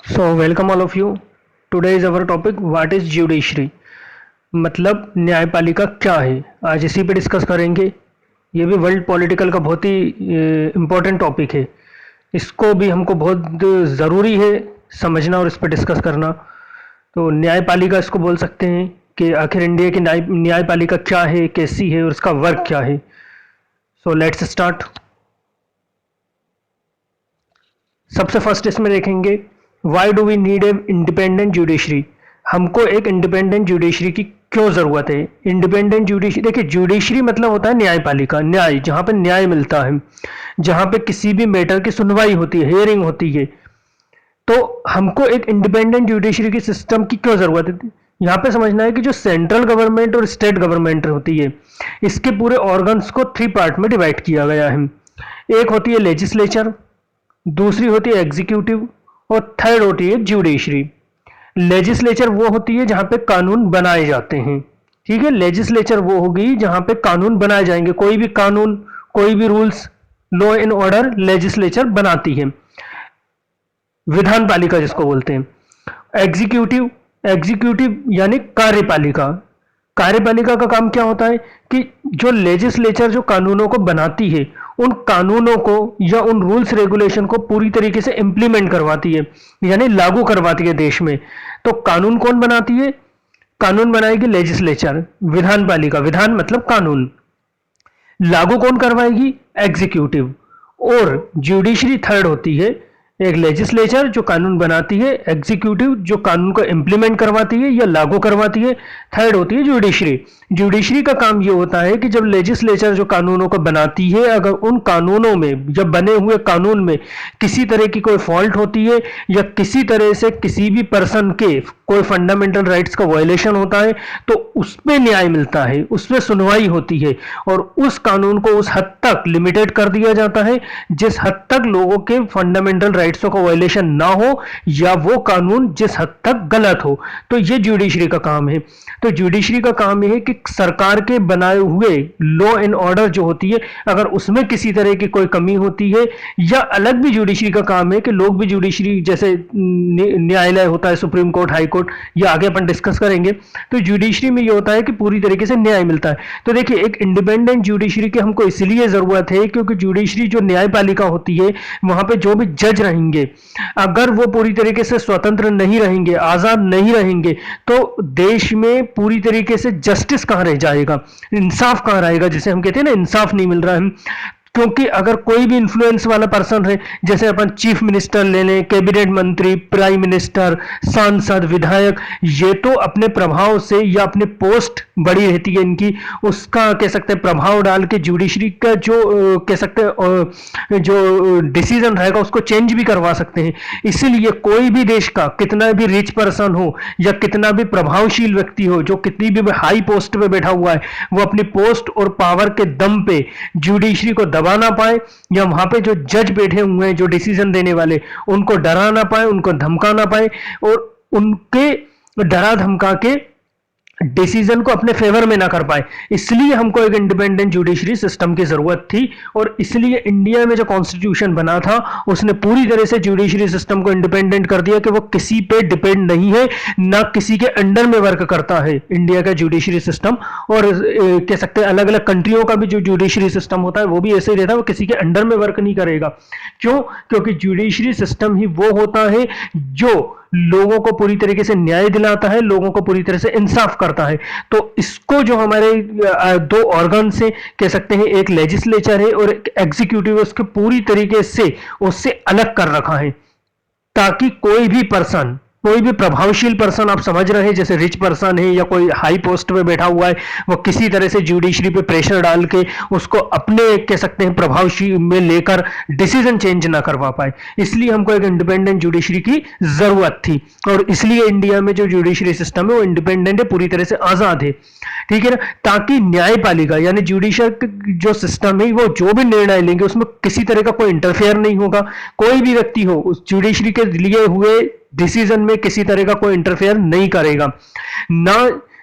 So welcome all of you. Today is our topic what is judiciary मतलब न्यायपालिका क्या है। आज इसी पे डिस्कस करेंगे। ये भी वर्ल्ड पॉलिटिकल का बहुत ही इम्पोर्टेंट टॉपिक है। इसको भी हमको बहुत ज़रूरी है समझना और इस पर डिस्कस करना। तो न्यायपालिका इसको बोल सकते हैं कि आखिर इंडिया की न्यायपालिका क्या है, कैसी है और इसका वर्क क्या है। So let's start. सबसे फर्स्ट इसमें देखेंगे why do we need a independent judiciary. हमको एक इंडिपेंडेंट जुडिशरी की क्यों ज़रूरत है। इंडिपेंडेंट जुडिशरी, देखिए जुडिशरी मतलब होता है न्यायपालिका, न्याय जहाँ पे न्याय मिलता है, जहाँ पे किसी भी मैटर की सुनवाई होती है, हियरिंग होती है। तो हमको एक इंडिपेंडेंट जुडिशरी की सिस्टम की क्यों ज़रूरत है। यहाँ पे समझना है कि जो सेंट्रल गवर्नमेंट और स्टेट गवर्नमेंट होती है, इसके पूरे ऑर्गन्स को 3 पार्ट में डिवाइड किया गया है। एक होती है लेजिस्लेचर, दूसरी होती है एग्जीक्यूटिव और थर्ड होती है जुडिशरी। लेजिस्लेचर वो होती है जहां पे कानून बनाए जाते हैं, ठीक है। लेजिस्लेचर वो होगी जहां पे कानून बनाए जाएंगे, कोई भी कानून, कोई भी rules, law and order legislature बनाती है। विधान पालिका जिसको बोलते हैं। एग्जीक्यूटिव, एग्जीक्यूटिव यानी कार्यपालिका। कार्यपालिका का काम क्या होता है कि जो लेजिस्लेचर जो कानूनों को बनाती है, उन कानूनों को या उन रूल्स रेगुलेशन को पूरी तरीके से इंप्लीमेंट करवाती है, यानी लागू करवाती है देश में। तो कानून कौन बनाती है? कानून बनाएगी लेजिस्लेचर, विधान पालिका, विधान मतलब कानून। लागू कौन करवाएगी? एग्जीक्यूटिव। और जुडिशरी थर्ड होती है, एक लेजिस्लेचर जो कानून बनाती है, एग्जीक्यूटिव जो कानून को इंप्लीमेंट करवाती है या लागू करवाती है, थर्ड होती है जुडिशरी। जुडिशरी का काम ये होता है कि जब लेजिस्लेचर जो कानूनों को बनाती है, अगर उन कानूनों में, जब बने हुए कानून में किसी तरह की कोई फॉल्ट होती है या किसी तरह से किसी भी पर्सन के कोई फंडामेंटल राइट्स का वायलेशन होता है, तो उस पर न्याय मिलता है, उस पर सुनवाई होती है और उस कानून को उस हद तक लिमिटेड कर दिया जाता है जिस हद तक लोगों के फंडामेंटल राइट्सों का वायलेशन ना हो या वो कानून जिस हद तक गलत हो। तो ये जुडिशरी का काम है। तो जुडिशरी का काम यह है कि सरकार के बनाए हुए लॉ एंड ऑर्डर जो होती है, अगर उसमें किसी तरह की कोई कमी होती है, या अलग भी जुडिशरी का काम है कि लोग भी जुडिशरी, जैसे न्यायालय होता है, सुप्रीम कोर्ट, हाई कोर्ट, ये आगे अपन डिस्कस करेंगे। तो जुडिशरी में ये होता है कि पूरी तरीके से न्याय मिलता है। तो देखिए एक इंडिपेंडेंट जुडिशरी की हमको इसलिए जरूरत है क्योंकि जुडिशरी जो न्यायपालिका होती है, वहां पे जो भी जज रहेंगे, अगर वो पूरी तरीके से स्वतंत्र नहीं रहेंगे, आजाद नहीं रहेंगे, तो देश में पूरी तरीके से जस्टिस कहां रह जाएगा, इंसाफ कहां रहेगा, जिसे हम कहते हैं ना इंसाफ नहीं मिल रहा है। क्योंकि अगर कोई भी इन्फ्लुएंस वाला पर्सन है, जैसे अपन चीफ मिनिस्टर ले लें, कैबिनेट मंत्री, प्राइम मिनिस्टर, सांसद, विधायक, ये तो अपने प्रभाव से या अपने पोस्ट बड़ी रहती है इनकी, उसका कह सकते हैं प्रभाव डाल के जुडिशरी का जो कह सकते हैं जो डिसीजन रहेगा उसको चेंज भी करवा सकते हैं। इसीलिए कोई भी देश का कितना भी रिच पर्सन हो या कितना भी प्रभावशील व्यक्ति हो, जो कितनी भी हाई पोस्ट पे बैठा हुआ है, वो अपनी पोस्ट और पावर के दम पे जुडिशरी को दबा ना पाए, या वहां पे जो जज बैठे हुए हैं, जो डिसीजन देने वाले, उनको डरा ना पाए, उनको धमका ना पाए और उनके डरा धमका के डिसीजन को अपने फेवर में ना कर पाए। इसलिए हमको एक इंडिपेंडेंट जुडिशरी सिस्टम की जरूरत थी और इसलिए इंडिया में जो कॉन्स्टिट्यूशन बना था उसने पूरी तरह से जुडिशरी सिस्टम को इंडिपेंडेंट कर दिया कि वो किसी पे डिपेंड नहीं है, ना किसी के अंडर में वर्क करता है इंडिया का जुडिशरी सिस्टम। और कह सकते हैं अलग अलग कंट्रियों का भी जो जुडिशरी सिस्टम होता है वो भी ऐसे ही रहता है, वो किसी के अंडर में वर्क नहीं करेगा। क्यों? क्योंकि जुडिशरी सिस्टम ही वो होता है जो लोगों को पूरी तरीके से न्याय दिलाता है, लोगों को पूरी तरह से इंसाफ करता है। तो इसको जो हमारे दो ऑर्गन से कह सकते हैं, एक लेजिस्लेचर है और एक एग्जीक्यूटिव है, उसके पूरी तरीके से उससे अलग कर रखा है ताकि कोई भी पर्सन, कोई भी प्रभावशील पर्सन, आप समझ रहे हैं जैसे रिच पर्सन है या कोई हाई पोस्ट पे बैठा हुआ है, वो किसी तरह से जुडिशरी पे प्रेशर डाल के उसको अपने कह सकते हैं प्रभावशील में लेकर डिसीजन चेंज ना करवा पाए। इसलिए हमको एक इंडिपेंडेंट जुडिशरी की जरूरत थी और इसलिए इंडिया में जो जुडिशरी सिस्टम है वो इंडिपेंडेंट है, पूरी तरह से आजाद है, ठीक है ना। ताकि न्यायपालिका यानी जुडिशरी जो सिस्टम है वो जो भी निर्णय लेंगे उसमें किसी तरह का कोई इंटरफेयर नहीं होगा। कोई भी व्यक्ति हो उस जुडिशरी के लिए हुए डिसीजन में किसी तरह का कोई इंटरफेयर नहीं करेगा। ना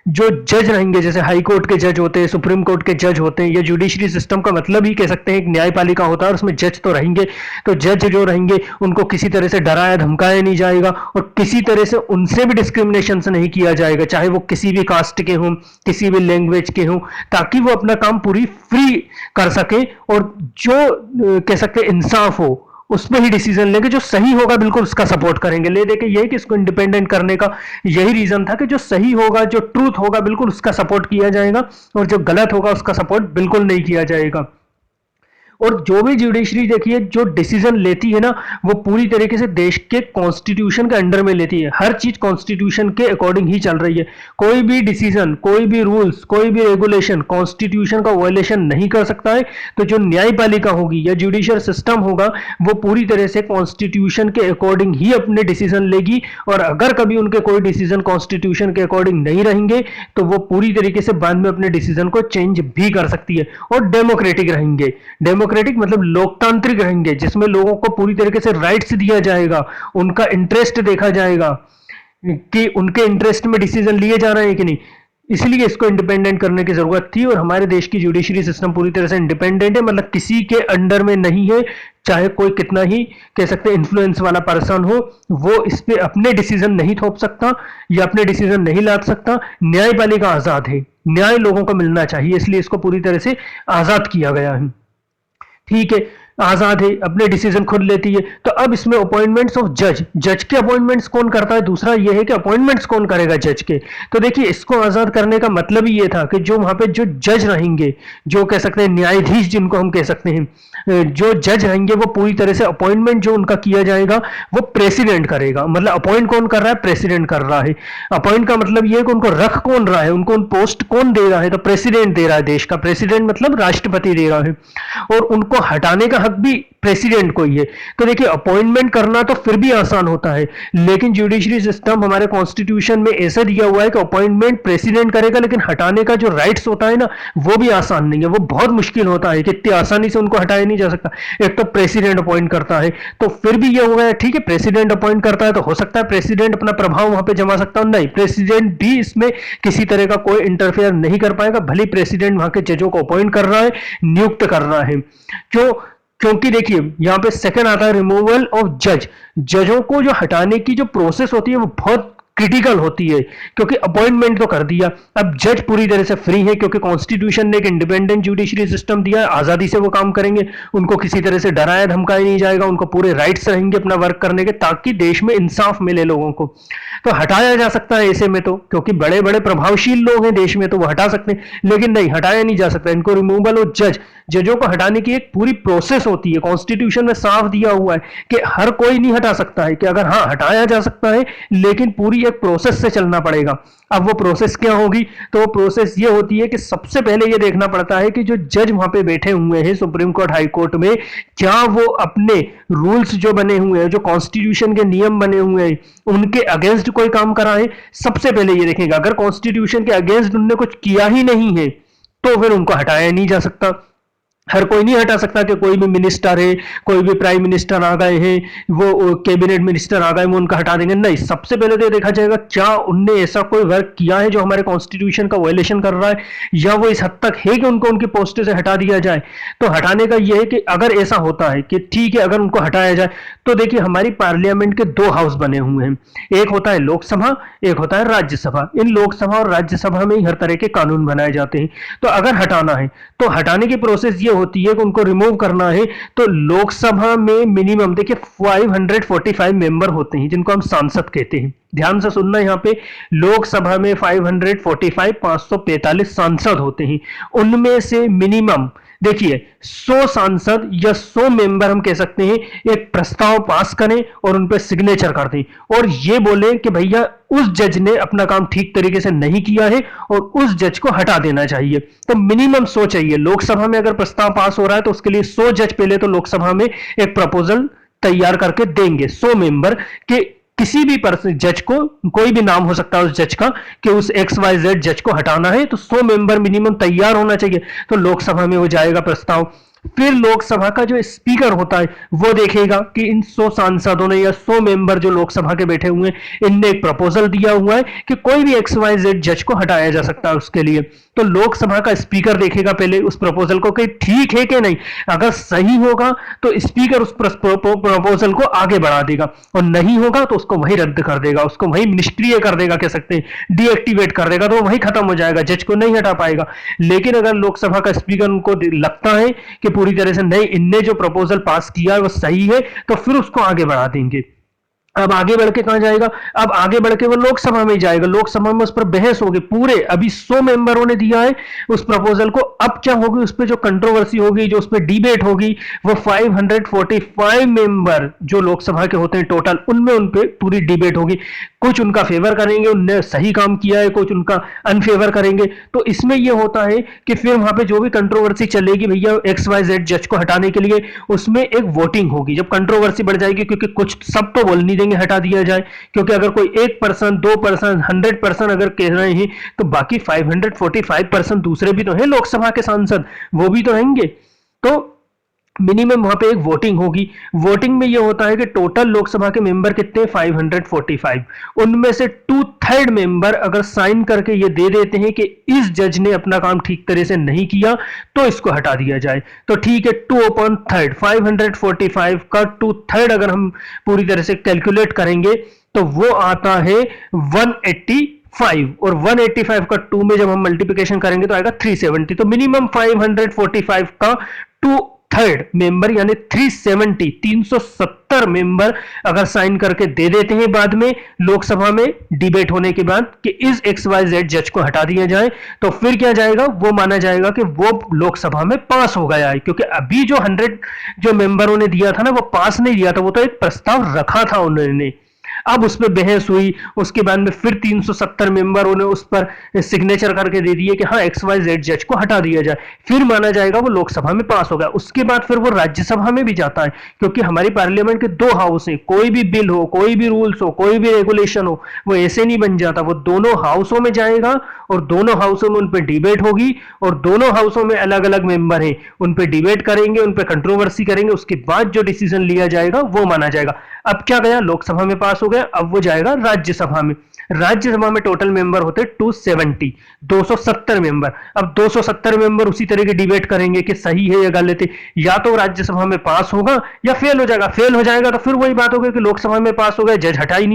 जो जज रहेंगे, जैसे हाई कोर्ट के जज होते हैं, सुप्रीम कोर्ट के जज होते हैं, या जुडिशरी सिस्टम का मतलब ही कह सकते हैं एक न्यायपालिका होता है और उसमें जज तो रहेंगे। तो जज जो रहेंगे उनको किसी तरह से डराया धमकाया नहीं जाएगा और किसी तरह से उनसे भी डिस्क्रिमिनेशन से नहीं किया जाएगा, चाहे वो किसी भी कास्ट के हों, किसी भी लैंग्वेज के हों, ताकि वो अपना काम पूरी फ्री कर सके और जो कह सकते हैं इंसाफ हो उसमें ही डिसीजन लेंगे, जो सही होगा बिल्कुल उसका सपोर्ट करेंगे। ले देके यही कि इसको इंडिपेंडेंट करने का यही रीजन था कि जो सही होगा, जो ट्रूथ होगा, बिल्कुल उसका सपोर्ट किया जाएगा और जो गलत होगा उसका सपोर्ट बिल्कुल नहीं किया जाएगा। और जो भी जुडिशरी देखिए जो डिसीजन लेती है ना, वो पूरी तरीके से देश के कॉन्स्टिट्यूशन के अंडर में लेती है। हर चीज कॉन्स्टिट्यूशन के अकॉर्डिंग ही चल रही है। कोई भी डिसीजन, कोई भी रूल्स, कोई भी रेगुलेशन कॉन्स्टिट्यूशन का वायलेशन नहीं कर सकता है। तो जो न्यायपालिका होगी या जुडिशियल सिस्टम होगा वो पूरी तरह से कॉन्स्टिट्यूशन के अकॉर्डिंग ही अपने डिसीजन लेगी और अगर कभी उनके कोई डिसीजन कॉन्स्टिट्यूशन के अकॉर्डिंग नहीं रहेंगे तो वो पूरी तरीके से बाद में अपने डिसीजन को चेंज भी कर सकती है। और डेमोक्रेटिक रहेंगे। डेमोक्रेटिक मतलब लोकतांत्रिक रहेंगे, जिसमें लोगों को पूरी तरीके से राइट्स दिया जाएगा, उनका इंटरेस्ट देखा जाएगा कि उनके इंटरेस्ट में डिसीजन लिए जा रहे हैं कि नहीं। इसलिए इसको इंडिपेंडेंट करने की जरूरत थी और हमारे देश की जुडिशरी सिस्टम पूरी तरह से इंडिपेंडेंट है, मतलब किसी के अंडर में नहीं है। चाहे कोई कितना ही कह सकते हैं इन्फ्लुएंस वाला पर्सन हो, वो इस पे अपने डिसीजन नहीं थोप सकता या अपने डिसीजन नहीं ला सकता। न्यायपालिका आजाद है, न्याय लोगों को मिलना चाहिए, इसलिए इसको पूरी तरह से आजाद किया गया है। ठीक है, आजाद है, अपने डिसीजन खुद लेती है। तो अब इसमें अपॉइंटमेंट्स ऑफ जज, जज के अपॉइंटमेंट्स कौन करता है, दूसरा यह है कि अपॉइंटमेंट्स कौन करेगा जज के। तो देखिए इसको आजाद करने का मतलब ही ये था कि जो वहां पे जो जज रहेंगे, जो कह सकते हैं न्यायाधीश जिनको हम कह सकते हैं, जो जज रहेंगे वो पूरी तरह से अपॉइंटमेंट जो उनका किया जाएगा वो प्रेसिडेंट करेगा। मतलब अपॉइंट कौन कर रहा है, प्रेसिडेंट कर रहा है। अपॉइंट का मतलब ये है कि उनको रख कौन रहा है, उनको पोस्ट कौन दे रहा है, तो प्रेसिडेंट दे रहा है, देश का प्रेसिडेंट मतलब राष्ट्रपति दे रहा है। और उनको हटाने का हक भी प्रेसिडेंट को ही है। तो देखिए अपॉइंटमेंट करना तो फिर भी आसान होता है, लेकिन जुडिशरी सिस्टम हमारे कॉन्स्टिट्यूशन में ऐसा दिया हुआ है कि अपॉइंटमेंट प्रेसिडेंट करेगा, लेकिन हटाने का जो राइट्स होता है ना वो भी आसान नहीं है, वो बहुत मुश्किल होता है कि इतनी आसानी से उनको हटाया नहीं जा सकता। एक तो प्रेसिडेंट अपॉइंट करता है, तो फिर भी ये हो गया ठीक है, प्रेसिडेंट अपॉइंट करता है तो हो सकता है प्रेसिडेंट अपना प्रभाव वहां पे जमा सकता है, नहीं, प्रेसिडेंट भी इसमें किसी तरह का कोई इंटरफेयर नहीं कर पाएगा, भले प्रेसिडेंट वहां के जजों को अपॉइंट कर रहा है, नियुक्त कर रहा है। क्योंकि देखिए यहां पे सेकंड आता है रिमूवल ऑफ जज। जजों को जो हटाने की जो प्रोसेस होती है वो बहुत क्रिटिकल होती है, क्योंकि अपॉइंटमेंट तो कर दिया, अब जज पूरी तरह से फ्री है क्योंकि कॉन्स्टिट्यूशन ने एक इंडिपेंडेंट जुडिशरी सिस्टम दिया है, आजादी से वो काम करेंगे, उनको किसी तरह से डराया धमकाया नहीं जाएगा, उनको पूरे राइट्स रहेंगे अपना वर्क करने के, ताकि देश में इंसाफ मिले लोगों को। तो हटाया जा सकता है ऐसे में तो, क्योंकि बड़े बड़े प्रभावशील लोग हैं देश में तो वो हटा सकते हैं, लेकिन नहीं, हटाया नहीं जा सकता इनको। रिमूवल ऑफ जज, जजों को हटाने की एक पूरी प्रोसेस होती है, कॉन्स्टिट्यूशन में साफ दिया हुआ है कि हर कोई नहीं हटा सकता है, कि अगर हाँ हटाया जा सकता है लेकिन पूरी एक प्रोसेस से चलना पड़ेगा। अब वो प्रोसेस क्या होगी, तो वो प्रोसेस ये होती है कि सबसे पहले ये देखना पड़ता है कि जो जज वहां पे बैठे हुए हैं सुप्रीम कोर्ट हाई कोर्ट में, क्या वो अपने रूल्स जो बने हुए हैं, जो कॉन्स्टिट्यूशन के नियम बने हुए हैं, उनके अगेंस्ट कोई काम करा है। सबसे पहले ये देखेंगे, अगर कॉन्स्टिट्यूशन के अगेंस्ट उनने कुछ किया ही नहीं है तो फिर उनको हटाया नहीं जा सकता। हर कोई नहीं हटा सकता कि कोई भी मिनिस्टर है, कोई भी प्राइम मिनिस्टर आ गए हैं, वो कैबिनेट मिनिस्टर आ गए, वो उनका हटा देंगे, नहीं। सबसे पहले तो देखा जाएगा क्या उनने ऐसा कोई वर्क किया है जो हमारे कॉन्स्टिट्यूशन का वायलेशन कर रहा है, या वो इस हद तक है कि उनको उनके पोस्ट से हटा दिया जाए। तो हटाने का यह है कि अगर ऐसा होता है कि ठीक है अगर उनको हटाया जाए, तो देखिए हमारी पार्लियामेंट के दो हाउस बने हुए हैं, एक होता है लोकसभा, एक होता है राज्यसभा। इन लोकसभा और राज्यसभा में ही हर तरह के कानून बनाए जाते हैं। तो अगर हटाना है तो हटाने की प्रोसेस ये होती है कि उनको रिमूव करना है, तो लोकसभा में मिनिमम देखिए 545 मेंबर होते हैं जिनको हम सांसद कहते हैं। ध्यान से सुनना, यहाँ पे लोकसभा में 545 सांसद होते हैं, उनमें से मिनिमम देखिए 100 सांसद या 100 मेंबर हम कह सकते हैं एक प्रस्ताव पास करें और उन पर सिग्नेचर कर दें और ये बोले कि भैया उस जज ने अपना काम ठीक तरीके से नहीं किया है और उस जज को हटा देना चाहिए। तो मिनिमम 100 चाहिए। लोकसभा में अगर प्रस्ताव पास हो रहा है तो उसके लिए 100 जज पहले तो लोकसभा में एक प्रपोजल तैयार करके देंगे, 100 मेंबर के किसी भी पर्सन जज को, कोई भी नाम हो सकता है उस जज का, कि उस XYZ जज को हटाना है, तो 100 मेंबर मिनिमम तैयार होना चाहिए। तो लोकसभा में हो जाएगा प्रस्ताव, फिर लोकसभा का जो स्पीकर होता है वो देखेगा कि इन 100 सांसदों ने या 100 मेंबर जो लोकसभा के बैठे हुए हैं इनने एक प्रपोजल दिया हुआ है कि कोई भी XYZ जज को हटाया जा सकता है उसके लिए। तो लोकसभा का स्पीकर देखेगा पहले उस प्रपोजल को कि ठीक है कि नहीं। अगर सही होगा तो स्पीकर उस प्रपोजल को आगे बढ़ा देगा, और नहीं होगा तो उसको वही रद्द कर देगा, उसको वही निष्क्रिय कर देगा, कह सकते हैं डीएक्टिवेट कर देगा, तो वही खत्म हो जाएगा, जज को नहीं हटा पाएगा। लेकिन अगर लोकसभा का स्पीकर उनको लगता है कि पूरी तरह से नहीं, इनने जो प्रपोजल पास किया है वो सही है, तो फिर उसको आगे बढ़ा देंगे। अब आगे बढ़ के कहां जाएगा? अब आगे बढ़ के वो लोकसभा में जाएगा, लोकसभा में उस पर बहस होगी। पूरे अभी 100 मेंबरों ने दिया है उस प्रपोजल को, अब क्या होगी उस पर जो कंट्रोवर्सी होगी, जो उस पर डिबेट होगी, वो 545 मेंबर जो लोकसभा के होते हैं टोटल, उनमें उन पे पूरी डिबेट होगी। कुछ उनका फेवर करेंगे, उनने सही काम किया है, कुछ उनका अनफेवर करेंगे। तो इसमें यह होता है कि फिर वहां पे जो भी कंट्रोवर्सी चलेगी भैया XYZ जज को हटाने के लिए, उसमें एक वोटिंग होगी। जब कंट्रोवर्सी बढ़ जाएगी, क्योंकि कुछ सब तो बोल नहीं देंगे हटा दिया जाए, क्योंकि अगर कोई 1%, 2%, 100% अगर कह रहे हैं तो बाकी 545% दूसरे भी तो हैं लोकसभा के सांसद, वो भी तो रहेंगे। तो मिनिमम वहां पे एक वोटिंग होगी। वोटिंग में ये होता है कि टोटल लोकसभा के मेंबर कितने, 545, उनमें से 2/3 मेंबर अगर साइन करके ये दे देते हैं कि इस जज ने अपना काम ठीक तरह से नहीं किया तो इसको हटा दिया जाए। तो ठीक है, 2/3 545 का 2/3 अगर हम पूरी तरह से कैलकुलेट करेंगे तो वो आता है 185, और 185 का 2 में जब हम मल्टीप्लिकेशन करेंगे तो आएगा 370। तो मिनिमम 545 का 2/3 मेंबर यानी 370, 370 मेंबर अगर साइन करके दे देते हैं बाद में लोकसभा में डिबेट होने के बाद कि इस XYZ जज को हटा दिया जाए, तो फिर क्या जाएगा, वो माना जाएगा कि वो लोकसभा में पास हो गया है। क्योंकि अभी जो 100 जो मेंबरों ने दिया था ना, वो पास नहीं दिया था, वो तो एक प्रस्ताव रखा था उन्होंने। अब उस पर बहस हुई, उसके बाद में फिर 370 मेंबरों ने उस पर सिग्नेचर करके दे दिए कि हाँ XYZ जज को हटा दिया जाए, फिर माना जाएगा वो लोकसभा में पास हो गया। उसके बाद फिर वो राज्यसभा में भी जाता है, क्योंकि हमारी पार्लियामेंट के 2 हाउस हैं, कोई भी बिल हो, कोई भी रूल्स हो, कोई भी रेगुलेशन हो, वो ऐसे नहीं बन जाता, वो दोनों हाउसों में जाएगा और दोनों हाउसों में उन पर डिबेट होगी, और दोनों हाउसों में अलग अलग मेंबर हैं, उन पर डिबेट करेंगे, उन पर कंट्रोवर्सी करेंगे, उसके बाद जो डिसीजन लिया जाएगा वो माना जाएगा। अब क्या गया, लोकसभा में पास हो गया, अब वो जाएगा राज्यसभा में। राज्यसभा में टोटल मेंबर होते 270, 270 मेंबर। अब 270 मेंबर उसी तरह की डिबेट करेंगे कि सही है या गलत है, या तो राज्यसभा में पास होगा या फेल हो जाएगा। फेल हो जाएगा तो फिर वही बात होगी कि लोकसभा में पास हो गया, जज हटाया ही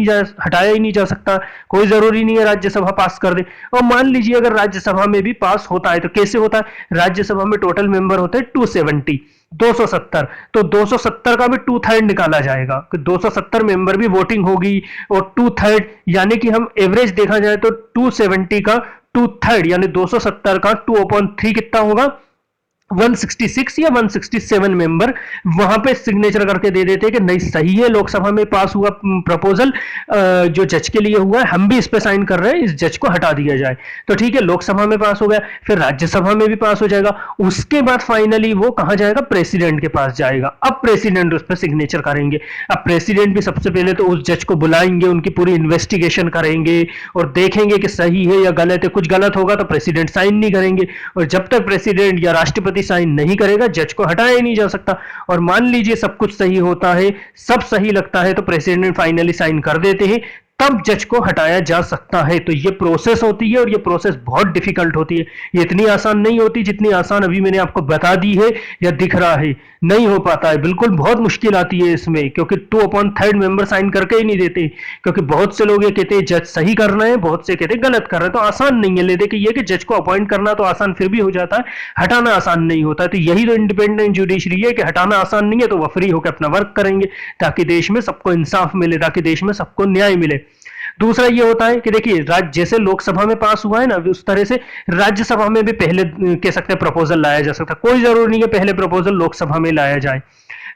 नहीं जा सकता, कोई जरूरी नहीं है राज्यसभा पास कर दे। और मान लीजिए अगर राज्यसभा में भी पास होता है तो कैसे होता है, राज्यसभा में टोटल मेंबर होते हैं 270, 270, तो 270 का भी 2/3 निकाला जाएगा कि 270 मेंबर भी वोटिंग होगी, और 2/3 यानी कि हम एवरेज देखा जाए तो 270 का 2/3 यानी 270 का 2/3 कितना होगा, 166 या 167 मेंबर वहां पे सिग्नेचर करके दे देते हैं कि नहीं सही है, लोकसभा में पास हुआ प्रपोजल जो जज के लिए हुआ है, हम भी इस पे साइन कर रहे हैं, इस जज को हटा दिया जाए। तो ठीक है, लोकसभा में पास हो गया, फिर राज्यसभा में भी पास हो जाएगा। उसके बाद फाइनली वो कहां जाएगा, प्रेसिडेंट के पास जाएगा। अब प्रेसिडेंट उस पर सिग्नेचर करेंगे। अब प्रेसिडेंट भी सबसे पहले तो उस जज को बुलाएंगे, उनकी पूरी इन्वेस्टिगेशन करेंगे और देखेंगे कि सही है या गलत है। कुछ गलत होगा तो प्रेसिडेंट साइन नहीं करेंगे, और जब तक प्रेसिडेंट या राष्ट्रपति साइन नहीं करेगा जज को हटाया ही नहीं जा सकता। और मान लीजिए सब कुछ सही होता है, सब सही लगता है, तो प्रेसिडेंट फाइनली साइन कर देते हैं, तब जज को हटाया जा सकता है। तो ये प्रोसेस होती है, और ये प्रोसेस बहुत डिफिकल्ट होती है, ये इतनी आसान नहीं होती जितनी आसान अभी मैंने आपको बता दी है या दिख रहा है। नहीं हो पाता है, बिल्कुल बहुत मुश्किल आती है इसमें, क्योंकि 2/3 मेंबर साइन करके ही नहीं देते, क्योंकि बहुत से लोग ये कहते हैं जज सही कर रहे हैं, बहुत से कहते हैं गलत कर रहे हैं। तो आसान नहीं है, ले दे कि ये कि जज को अपॉइंट करना तो आसान फिर भी हो जाता है, हटाना आसान नहीं होता है। तो यही तो इंडिपेंडेंट जुडिशरी है कि हटाना आसान नहीं है, तो वह फ्री होकर अपना वर्क करेंगे ताकि देश में सबको इंसाफ मिले, ताकि देश में सबको न्याय मिले। दूसरा ये होता है कि देखिए जैसे लोकसभा में पास हुआ है ना, उस तरह से राज्यसभा में भी पहले कह सकते हैं प्रपोजल लाया जा सकता है। कोई जरूरी नहीं है पहले प्रपोजल लोकसभा में लाया जाए,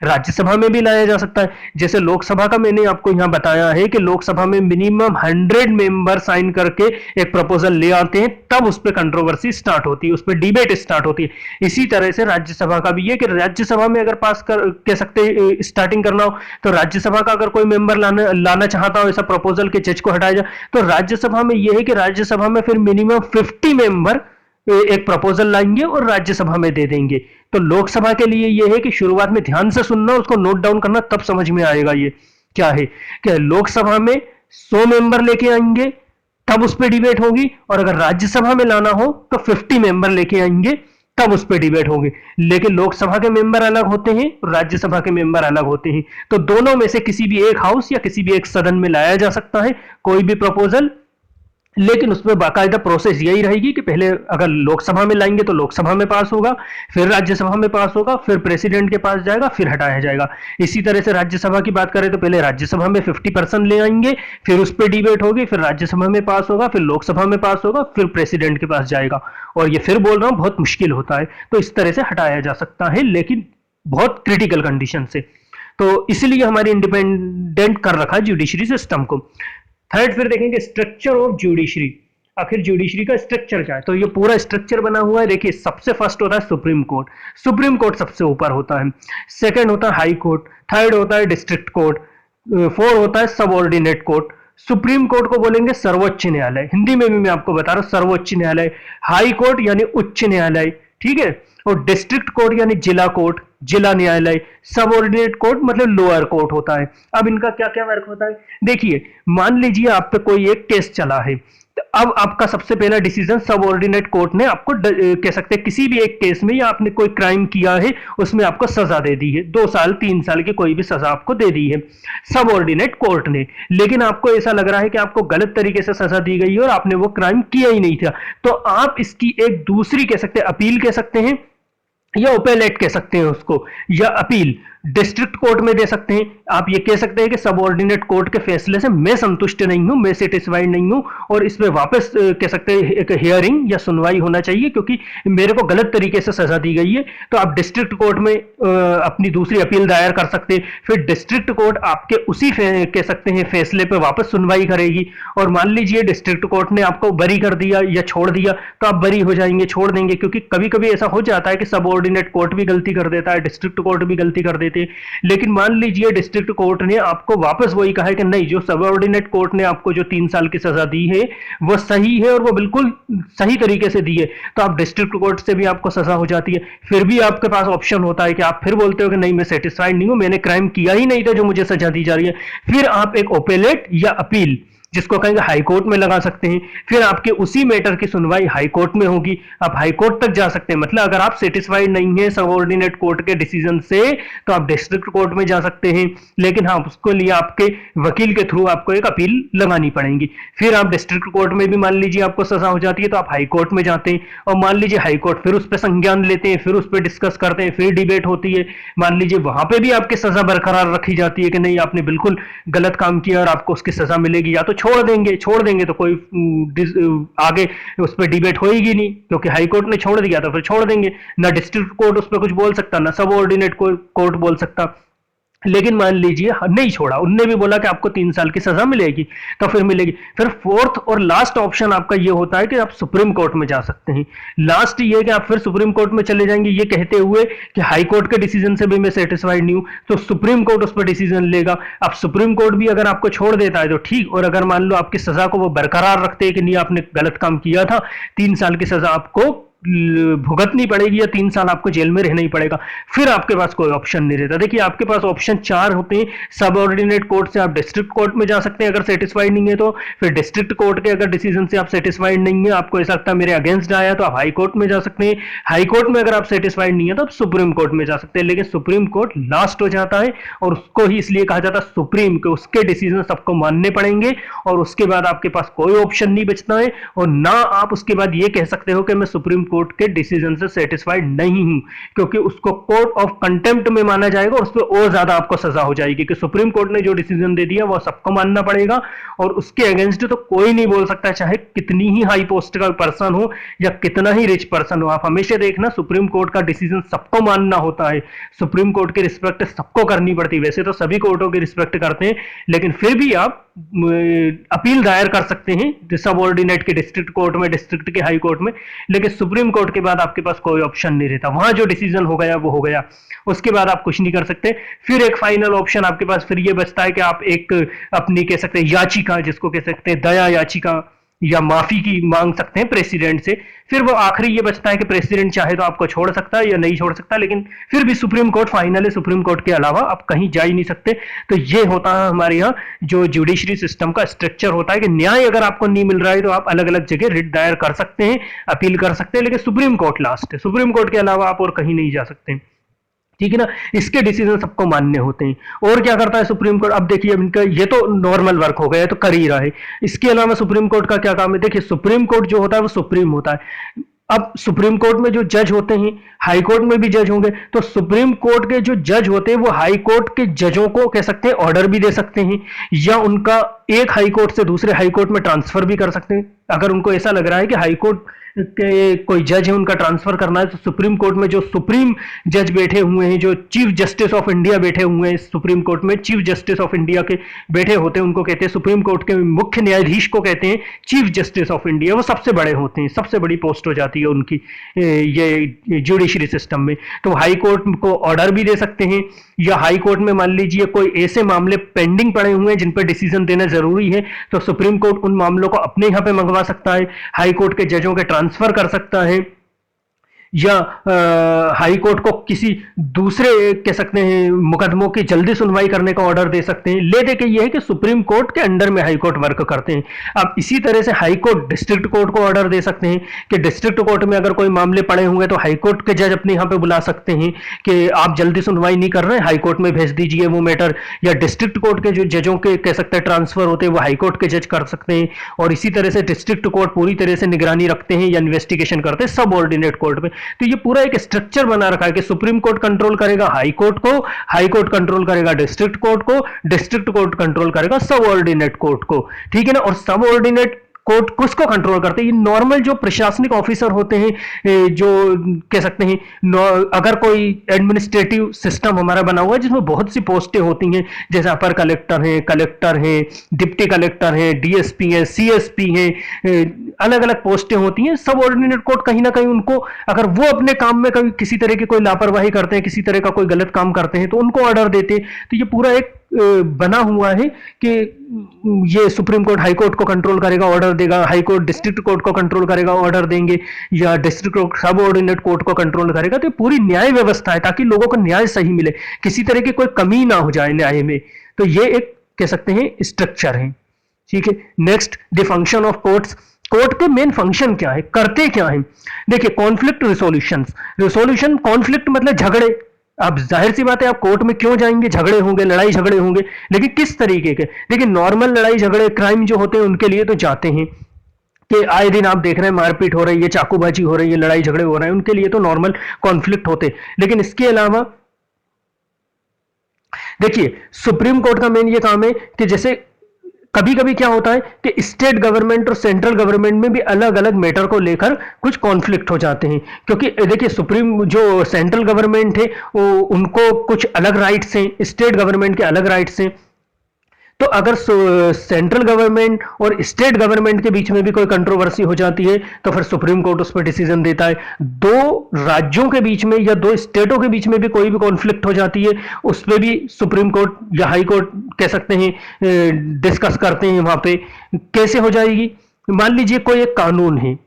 राज्यसभा में भी लाया जा सकता है। जैसे लोकसभा का मैंने आपको यहां बताया है कि लोकसभा में मिनिमम 100 मेंबर साइन करके एक प्रपोजल ले आते हैं, तब उस पर कंट्रोवर्सी स्टार्ट होती है, उस पर डिबेट स्टार्ट होती है। इसी तरह से राज्यसभा का भी है कि राज्यसभा में अगर पास कर कह सकते हैं स्टार्टिंग करना हो, तो राज्यसभा का अगर कोई मेंबर लाना चाहता हो ऐसा प्रपोजल के जज को हटाया जाए, तो राज्यसभा में यह है कि राज्यसभा में फिर मिनिमम 50 मेंबर एक प्रपोजल लाएंगे और राज्यसभा में दे देंगे। तो लोकसभा के लिए ये है कि शुरुआत में ध्यान से सुनना, उसको नोट डाउन करना, तब समझ में आएगा ये क्या है। कि लोकसभा में 100 मेंबर लेके आएंगे तब उस पर डिबेट होगी, और अगर राज्यसभा में लाना हो तो 50 मेंबर लेके आएंगे तब उस पर डिबेट होगी। लेकिन लोकसभा के मेंबर अलग होते हैं और राज्यसभा के मेंबर अलग होते हैं। तो दोनों में से किसी भी एक हाउस या किसी भी एक सदन में लाया जा सकता है कोई भी प्रपोजल, लेकिन उसमें बाकायदा प्रोसेस यही रहेगी कि पहले अगर लोकसभा में लाएंगे तो लोकसभा में पास होगा, फिर राज्यसभा में पास होगा, फिर प्रेसिडेंट के पास जाएगा, फिर हटाया जाएगा। इसी तरह से राज्यसभा की बात करें तो पहले राज्यसभा में 50% ले आएंगे, फिर उस पर डिबेट होगी, फिर राज्यसभा में पास होगा, फिर लोकसभा में पास होगा, फिर प्रेसिडेंट के पास जाएगा। और ये फिर बोल रहा हूं बहुत मुश्किल होता है, तो इस तरह से हटाया जा सकता है, लेकिन बहुत क्रिटिकल कंडीशन से। तो इसलिए हमारी इंडिपेंडेंट कर रखा है जुडिशरी सिस्टम को। थर्ड फिर देखेंगे स्ट्रक्चर ऑफ जुडिशरी। आखिर जुडिशरी का स्ट्रक्चर क्या है? तो ये पूरा स्ट्रक्चर बना हुआ है। देखिए, सबसे फर्स्ट होता है सुप्रीम कोर्ट। सुप्रीम कोर्ट सबसे ऊपर होता है। सेकंड होता है हाई कोर्ट। थर्ड होता है डिस्ट्रिक्ट कोर्ट। फोर्थ होता है सबऑर्डिनेट कोर्ट। सुप्रीम कोर्ट को बोलेंगे सर्वोच्च न्यायालय, हिंदी में भी मैं आपको बता रहा हूं सर्वोच्च न्यायालय। हाई कोर्ट यानी उच्च न्यायालय, ठीक है। और डिस्ट्रिक्ट कोर्ट यानी जिला कोर्ट, जिला न्यायालय। सबऑर्डिनेट कोर्ट मतलब लोअर कोर्ट होता है। अब इनका क्या क्या वर्क होता है? देखिए, मान लीजिए आप पे कोई एक केस चला है, तो अब आपका सबसे पहला डिसीजन सबऑर्डिनेट कोर्ट ने आपको कह सकते हैं किसी भी एक केस में, या आपने कोई क्राइम किया है उसमें आपको सजा दे दी है, 2 साल 3 साल की कोई भी सजा आपको दे दी है सबऑर्डिनेट कोर्ट ने। लेकिन आपको ऐसा लग रहा है कि आपको गलत तरीके से सजा दी गई है और आपने वो क्राइम किया ही नहीं था, तो आप इसकी एक दूसरी कह सकते हैं अपील कह सकते हैं, या ओपेलेट कह सकते हैं उसको, या अपील डिस्ट्रिक्ट कोर्ट में दे सकते हैं। आप ये कह सकते हैं कि सबऑर्डिनेट कोर्ट के फैसले से मैं संतुष्ट नहीं हूं, मैं सेटिस्फाइड नहीं हूं, और इसमें वापस कह सकते हैं एक हियरिंग या सुनवाई होना चाहिए क्योंकि मेरे को गलत तरीके से सजा दी गई है। तो आप डिस्ट्रिक्ट कोर्ट में अपनी दूसरी अपील दायर कर सकते हैं। फिर डिस्ट्रिक्ट कोर्ट आपके उसी कह सकते हैं फैसले पर वापस सुनवाई करेगी। और मान लीजिए डिस्ट्रिक्ट कोर्ट ने आपको बरी कर दिया या छोड़ दिया, तो आप बरी हो जाएंगे, छोड़ देंगे, क्योंकि कभी कभी ऐसा हो जाता है कि सबऑर्डिनेट कोर्ट भी गलती कर देता है, डिस्ट्रिक्ट कोर्ट भी गलती कर देते। लेकिन मान लीजिए डिस्ट्रिक्ट कोर्ट ने आपको वापस वही कहा है कि नहीं, जो सबऑर्डिनेट कोर्ट ने आपको जो 3 साल की सजा दी है वो सही है और वो बिल्कुल सही तरीके से दी है, तो आप डिस्ट्रिक्ट कोर्ट से भी आपको सजा हो जाती है। फिर भी आपके पास ऑप्शन होता है कि आप फिर बोलते हो कि नहीं, मैं सेटिस्फाइड नहीं हूं, मैंने क्राइम किया ही नहीं था जो मुझे सजा दी जा रही है। फिर आप एक ओपेलेट या अपील, जिसको कहेंगे हाई कोर्ट में लगा सकते हैं। फिर आपके उसी मैटर की सुनवाई हाई कोर्ट में होगी, आप हाई कोर्ट तक जा सकते हैं। मतलब अगर आप सेटिस्फाइड नहीं है सबऑर्डिनेट कोर्ट के डिसीजन से, तो आप डिस्ट्रिक्ट कोर्ट में जा सकते हैं, लेकिन हाँ, उसको लिए आपके वकील के थ्रू आपको एक अपील लगानी पड़ेगी। फिर आप डिस्ट्रिक्ट कोर्ट में भी मान लीजिए आपको सजा हो जाती है, तो आप हाई कोर्ट में जाते हैं, और मान लीजिए हाई कोर्ट फिर उस पर संज्ञान लेते हैं, फिर उस पर डिस्कस करते हैं, फिर डिबेट होती है। मान लीजिए वहां पे भी आपकी सजा बरकरार रखी जाती है कि नहीं, आपने बिल्कुल गलत काम किया और आपको उसकी सजा मिलेगी, या तो छोड़ देंगे तो कोई आगे उस पर डिबेट होएगी नहीं, क्योंकि हाई कोर्ट ने छोड़ दिया तो फिर छोड़ देंगे। ना डिस्ट्रिक्ट कोर्ट उस पर कुछ बोल सकता, ना सबऑर्डिनेट कोर्ट बोल सकता। लेकिन मान लीजिए नहीं छोड़ा, उनने भी बोला कि आपको 3 साल की सजा मिलेगी, तो फिर मिलेगी। फिर फोर्थ और लास्ट ऑप्शन आपका ये होता है कि आप सुप्रीम कोर्ट में जा सकते हैं। लास्ट ये कि आप फिर सुप्रीम कोर्ट में चले जाएंगे, ये कहते हुए कि हाई कोर्ट के डिसीजन से भी मैं सेटिस्फाइड नहीं हूं, तो सुप्रीम कोर्ट उस पर डिसीजन लेगा। अब सुप्रीम कोर्ट भी अगर आपको छोड़ देता है तो ठीक, और अगर मान लो आपकी सजा को वो बरकरार रखते हैं कि नहीं, आपने गलत काम किया था, 3 साल की सजा आपको भुगतनी पड़ेगी या 3 साल आपको जेल में रहना ही पड़ेगा, फिर आपके पास कोई ऑप्शन नहीं रहता। देखिए, आपके पास ऑप्शन 4 होते हैं। सबऑर्डिनेट कोर्ट से आप डिस्ट्रिक्ट कोर्ट में जा सकते हैं अगर सेटिस्फाइड नहीं है तो। फिर डिस्ट्रिक्ट कोर्ट के अगर डिसीजन से आप सेटिस्फाइड नहीं है, आपको ऐसा लगता है मेरे अगेंस्ट आया, तो आप हाई कोर्ट में जा सकते हैं। हाई कोर्ट में अगर आप सेटिस्फाइड नहीं है तो आप सुप्रीम कोर्ट में जा सकते हैं। लेकिन सुप्रीम कोर्ट लास्ट हो जाता है, और उसको ही इसलिए कहा जाता है सुप्रीम, कि उसके डिसीजन सबको मानने पड़ेंगे, और उसके बाद आपके पास कोई ऑप्शन नहीं बचता है। और ना आप उसके बाद ये कह सकते हो कि मैं सुप्रीम कोर्ट के डिसीजन से सेटिस्फाइड नहीं हूं, क्योंकि उसको कोर्ट ऑफ कंटेम्प्ट में माना जाएगा, उस पर और ज्यादा आपको सजा हो जाएगी कि सुप्रीम कोर्ट ने जो डिसीजन दे दिया वो सबको मानना पड़ेगा, और उसके अगेंस्ट तो कोई नहीं बोल सकता, चाहे कितनी ही हाई पोस्ट का पर्सन हो या कितना ही रिच पर्सन हो। आप हमेशा देखना, सुप्रीम कोर्ट का डिसीजन सबको मानना होता है, सुप्रीम कोर्ट की रिस्पेक्ट सबको करनी पड़ती है। वैसे तो सभी कोर्टों की रिस्पेक्ट करते हैं, लेकिन फिर भी आप अपील दायर कर सकते हैं सबऑर्डिनेट के डिस्ट्रिक्ट कोर्ट में, डिस्ट्रिक्ट के हाई कोर्ट में। लेकिन सुप्रीम कोर्ट के बाद आपके पास कोई ऑप्शन नहीं रहता, वहां जो डिसीजन हो गया वो हो गया, उसके बाद आप कुछ नहीं कर सकते। फिर एक फाइनल ऑप्शन आपके पास फिर ये बचता है कि आप एक अपनी कह सकते हैं याचिका, जिसको कह सकते हैं दया याचिका, या माफी की मांग सकते हैं प्रेसिडेंट से। फिर वो आखिरी ये बचता है कि प्रेसिडेंट चाहे तो आपको छोड़ सकता है या नहीं छोड़ सकता, लेकिन फिर भी सुप्रीम कोर्ट फाइनल है, सुप्रीम कोर्ट के अलावा आप कहीं जा ही नहीं सकते। तो ये होता है हमारे यहाँ जो जुडिशरी सिस्टम का स्ट्रक्चर होता है कि न्याय अगर आपको नहीं मिल रहा है तो आप अलग अलग जगह रिट दायर कर सकते हैं, अपील कर सकते हैं, लेकिन सुप्रीम कोर्ट लास्ट है, सुप्रीम कोर्ट के अलावा आप और कहीं नहीं जा सकते। ठीक है ना, इसके डिसीजन सबको मान्य होते हैं। और क्या करता है सुप्रीम कोर्ट, अब देखिए इनका ये तो नॉर्मल वर्क हो गया, तो कर ही रहा है। इसके अलावा सुप्रीम कोर्ट का क्या काम है, देखिए सुप्रीम कोर्ट जो होता है वो सुप्रीम होता है। अब सुप्रीम कोर्ट में जो जज होते हैं, हाई कोर्ट में भी जज होंगे, तो सुप्रीम कोर्ट के जो जज होते हैं वो हाई कोर्ट के जजों को कह सकते हैं ऑर्डर भी दे सकते हैं, या उनका एक हाई कोर्ट से दूसरे हाई कोर्ट में ट्रांसफर भी कर सकते हैं। अगर उनको ऐसा लग रहा है कि हाई कोर्ट के कोई जज है उनका ट्रांसफर करना है, तो सुप्रीम कोर्ट में जो सुप्रीम जज बैठे हुए हैं, जो चीफ जस्टिस ऑफ इंडिया बैठे हुए हैं सुप्रीम कोर्ट में, चीफ जस्टिस ऑफ इंडिया के बैठे होते हैं, उनको कहते हैं सुप्रीम कोर्ट के मुख्य न्यायाधीश को कहते हैं चीफ जस्टिस ऑफ इंडिया। वो सबसे बड़े होते हैं, सबसे बड़ी पोस्ट हो जाती है उनकी ये जुडिशरी सिस्टम में। तो हाई कोर्ट को ऑर्डर भी दे सकते हैं, या हाई कोर्ट में मान लीजिए कोई ऐसे मामले पेंडिंग पड़े हुए हैं जिन पर डिसीजन देना जरूरी है, तो सुप्रीम कोर्ट उन मामलों को अपने यहां पे मंगवा सकता है, हाई कोर्ट के जजों के ट्रांसफर कर सकता है, या हाई कोर्ट को किसी दूसरे कह सकते हैं मुकदमों की जल्दी सुनवाई करने का ऑर्डर दे सकते हैं। ले दे के ये है कि सुप्रीम कोर्ट के अंडर में हाई कोर्ट वर्क करते हैं। अब इसी तरह से हाई कोर्ट डिस्ट्रिक्ट कोर्ट को ऑर्डर दे सकते हैं कि डिस्ट्रिक्ट कोर्ट में अगर कोई मामले पड़े होंगे तो हाई कोर्ट के जज अपने यहाँ पे बुला सकते हैं कि आप जल्दी सुनवाई नहीं कर रहे, हाई कोर्ट में भेज दीजिए वो मैटर। या डिस्ट्रिक्ट कोर्ट के जो जजों के कह सकते हैं ट्रांसफर होते हैं वो हाई कोर्ट के जज कर सकते हैं। और इसी तरह से डिस्ट्रिक्ट कोर्ट पूरी तरह से निगरानी रखते हैं या इन्वेस्टिगेशन करते हैं सब ऑर्डिनेट कोर्ट में। तो ये पूरा एक स्ट्रक्चर बना रखा है कि सुप्रीम कोर्ट कंट्रोल करेगा हाई कोर्ट को, हाई कोर्ट कंट्रोल करेगा डिस्ट्रिक्ट कोर्ट को, डिस्ट्रिक्ट कोर्ट कंट्रोल करेगा सब ऑर्डिनेट कोर्ट को। ठीक है ना, और सब ऑर्डिनेट कोर्ट किसको कंट्रोल करते हैं, ये नॉर्मल जो प्रशासनिक ऑफिसर होते हैं, जो कह सकते हैं अगर कोई एडमिनिस्ट्रेटिव सिस्टम हमारा बना हुआ है जिसमें बहुत सी पोस्टें होती हैं, जैसे अपर कलेक्टर हैं, डिप्टी कलेक्टर हैं, डीएसपी हैं, सीएसपी हैं, अलग अलग पोस्टें होती हैं। सब ऑर्डिनेट कोर्ट कहीं ना कहीं उनको अगर वो अपने काम में कभी किसी तरह की कोई लापरवाही करते हैं, किसी तरह का कोई गलत काम करते हैं, तो उनको ऑर्डर देते हैं। तो ये पूरा एक बना हुआ है कि ये सुप्रीम कोर्ट हाई कोर्ट को कंट्रोल करेगा, ऑर्डर देगा, हाई कोर्ट डिस्ट्रिक्ट कोर्ट को कंट्रोल करेगा, ऑर्डर देंगे, या डिस्ट्रिक्ट कोर्ट सब ऑर्डिनेट कोर्ट को कंट्रोल करेगा। तो पूरी न्याय व्यवस्था है ताकि लोगों को न्याय सही मिले, किसी तरह की कोई कमी ना हो जाए न्याय में। तो ये एक कह सकते हैं स्ट्रक्चर है। ठीक है, next the function of courts. Court के मेन फंक्शन क्या है, करते क्या है। देखिए कॉन्फ्लिक्ट रिसोल्यूशन, कॉन्फ्लिक्ट मतलब झगड़े। अब जाहिर सी बात है आप कोर्ट में क्यों जाएंगे, झगड़े होंगे, लड़ाई झगड़े होंगे, लेकिन किस तरीके के। देखिए नॉर्मल लड़ाई झगड़े क्राइम जो होते हैं उनके लिए तो जाते हैं कि आए दिन आप देख रहे हैं मारपीट हो रही है, चाकूबाजी हो रही है, लड़ाई झगड़े हो रहे हैं, उनके लिए तो नॉर्मल कॉन्फ्लिक्ट होते। लेकिन इसके अलावा देखिए सुप्रीम कोर्ट का मेन ये काम है कि जैसे कभी कभी क्या होता है कि स्टेट गवर्नमेंट और सेंट्रल गवर्नमेंट में भी अलग अलग मैटर को लेकर कुछ कॉन्फ्लिक्ट हो जाते हैं। क्योंकि देखिए सुप्रीम जो सेंट्रल गवर्नमेंट है वो उनको कुछ अलग राइट्स हैं, स्टेट गवर्नमेंट के अलग राइट्स हैं। तो अगर सेंट्रल गवर्नमेंट और स्टेट गवर्नमेंट के बीच में भी कोई कंट्रोवर्सी हो जाती है तो फिर सुप्रीम कोर्ट उस पर डिसीजन देता है। दो राज्यों के बीच में या दो स्टेटों के बीच में भी कोई भी कॉन्फ्लिक्ट हो जाती है उस पर भी सुप्रीम कोर्ट या हाई कोर्ट कह सकते हैं डिस्कस करते हैं। वहां पे कैसे हो जाएगी, मान लीजिए कोई एक कानून है,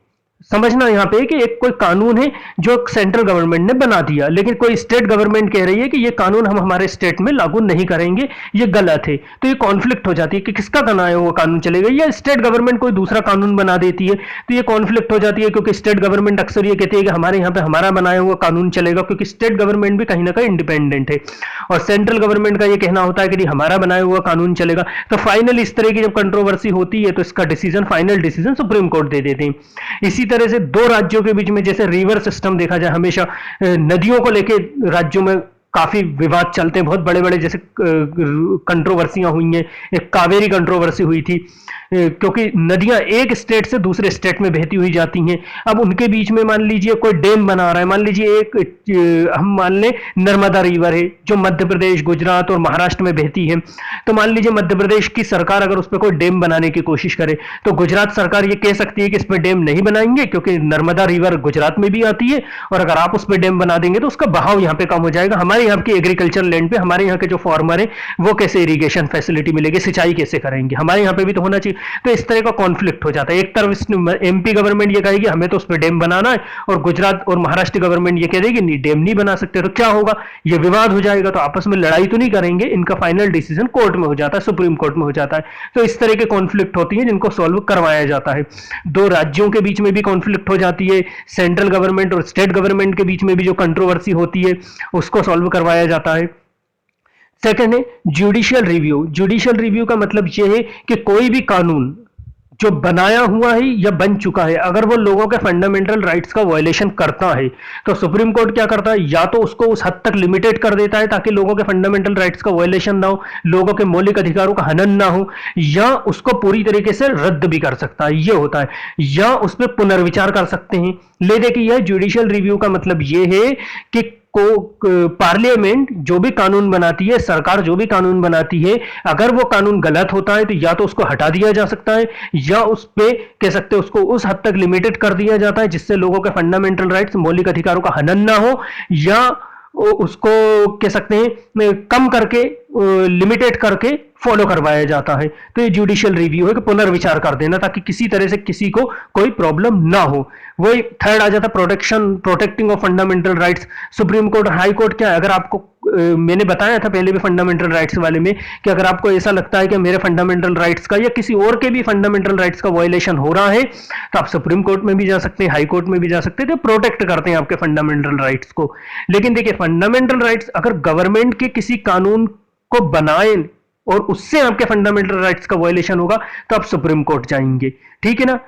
समझना यहां पे कि एक कोई कानून है जो सेंट्रल गवर्नमेंट ने बना दिया, लेकिन कोई स्टेट गवर्नमेंट कह रही है कि ये कानून हम हमारे स्टेट में लागू नहीं करेंगे, ये गलत है। तो ये कॉन्फ्लिक्ट हो जाती है कि किसका बनाया हुआ कानून चलेगा, या स्टेट गवर्नमेंट कोई दूसरा कानून बना देती है। तो ये कॉन्फ्लिक्ट हो जाती है क्योंकि स्टेट गवर्नमेंट अक्सर ये कहती है कि हमारे यहाँ पे हमारा बनाया हुआ कानून चलेगा, क्योंकि स्टेट गवर्नमेंट भी कहीं ना कहीं इंडिपेंडेंट है और सेंट्रल गवर्नमेंट का ये कहना होता है कि हमारा बनाया हुआ कानून चलेगा। तो फाइनल इस तरह की जब कंट्रोवर्सी होती है तो इसका decision, final decision supreme court दे देते हैं। इसी तरह से दो राज्यों के बीच में जैसे रिवर सिस्टम देखा जाए, हमेशा नदियों को लेके राज्यों में काफी विवाद चलते हैं, बहुत बड़े बड़े जैसे कंट्रोवर्सियां हुई हैं। एक कावेरी कंट्रोवर्सी हुई थी क्योंकि नदियां एक स्टेट से दूसरे स्टेट में बहती हुई जाती हैं। अब उनके बीच में मान लीजिए कोई डैम बना रहा है, मान लीजिए एक हम मान लें नर्मदा रिवर है जो मध्य प्रदेश, गुजरात और महाराष्ट्र में बहती है। तो मान लीजिए मध्य प्रदेश की सरकार अगर उस पर कोई डैम बनाने की कोशिश करे तो गुजरात सरकार ये कह सकती है कि इस पर डैम नहीं बनाएंगे क्योंकि नर्मदा रिवर गुजरात में भी आती है और अगर आप उस पर डैम बना देंगे तो उसका बहाव यहाँ पे कम हो जाएगा, हमारी हमारे यहाँ की एग्रीकल्चर लैंड पे हमारे यहाँ के जो फार्मर है वो कैसे इरिगेशन फैसिलिटी मिलेगी, सिंचाई कैसे करेंगे, हमारे यहाँ पे भी तो होना चाहिए। तो इस तरह का कॉन्फ्लिक्ट हो जाता है। एक तरफ एमपी गवर्नमेंट ये कहेगी हमें तो उस पर डैम बनाना है, और गुजरात और महाराष्ट्र गवर्नमेंट ये कह देगी नहीं डैम नहीं बना सकते। तो क्या होगा, ये विवाद हो जाएगा। तो आपस में लड़ाई तो नहीं करेंगे, इनका फाइनल डिसीजन कोर्ट में हो जाता है, सुप्रीम कोर्ट में हो जाता है। तो इस तरह के कॉन्फ्लिक्ट होती है जिनको सॉल्व करवाया जाता है। दो राज्यों के बीच में भी कॉन्फ्लिक्ट हो जाती है, सेंट्रल गवर्नमेंट और स्टेट गवर्नमेंट के बीच में भी जो कंट्रोवर्सी होती है उसको सॉल्व करवाया जाता है। सेकंड है जुडिशियल रिव्यू। जुडिशियल रिव्यू का मतलब यह है कि कोई भी कानून जो बनाया हुआ है या बन चुका है, अगर वो लोगों के फंडामेंटल राइट्स का वायलेशन करता है, तो सुप्रीम कोर्ट क्या करता है, या तो उसको उस हद तक लिमिटेड कर देता है ताकि लोगों के फंडामेंटल राइट्स का वायलेशन ना हो, लोगों के मौलिक अधिकारों का हनन ना हो, या उसको पूरी तरीके से रद्द भी कर सकता है, ये होता है, या उस पर पुनर्विचार कर सकते हैं। ले देखिए यह जुडिशियल रिव्यू का मतलब ये है कि पार्लियामेंट जो भी कानून बनाती है, सरकार जो भी कानून बनाती है, अगर वो कानून गलत होता है तो या तो उसको हटा दिया जा सकता है, या उस पे कह सकते हैं उसको उस हद तक लिमिटेड कर दिया जाता है जिससे लोगों के फंडामेंटल राइट्स, मौलिक अधिकारों का हनन ना हो, या उसको कह सकते हैं कम करके, लिमिटेड करके फॉलो करवाया जाता है। तो ये जुडिशियल रिव्यू है कि पुनर्विचार कर देना ताकि किसी तरह से किसी को कोई प्रॉब्लम ना हो। वही थर्ड आ जाता protecting of fundamental rights. Supreme court, high court क्या है, अगर आपको मैंने बताया था पहले भी फंडामेंटल राइट्स वाले में कि अगर आपको ऐसा लगता है कि मेरे फंडामेंटल राइट्स का या किसी और के भी फंडामेंटल राइट्स का वायलेशन हो रहा है, तो आप सुप्रीम कोर्ट में भी जा सकते हैं, हाई कोर्ट में भी जा सकते हैं, तो प्रोटेक्ट करते हैं आपके फंडामेंटल राइट्स को। लेकिन देखिए फंडामेंटल राइट्स अगर गवर्नमेंट के किसी कानून को बनाए और उससे आपके फंडामेंटल राइट्स का वायलेशन होगा तो आप सुप्रीम कोर्ट जाएंगे, ठीक है ना।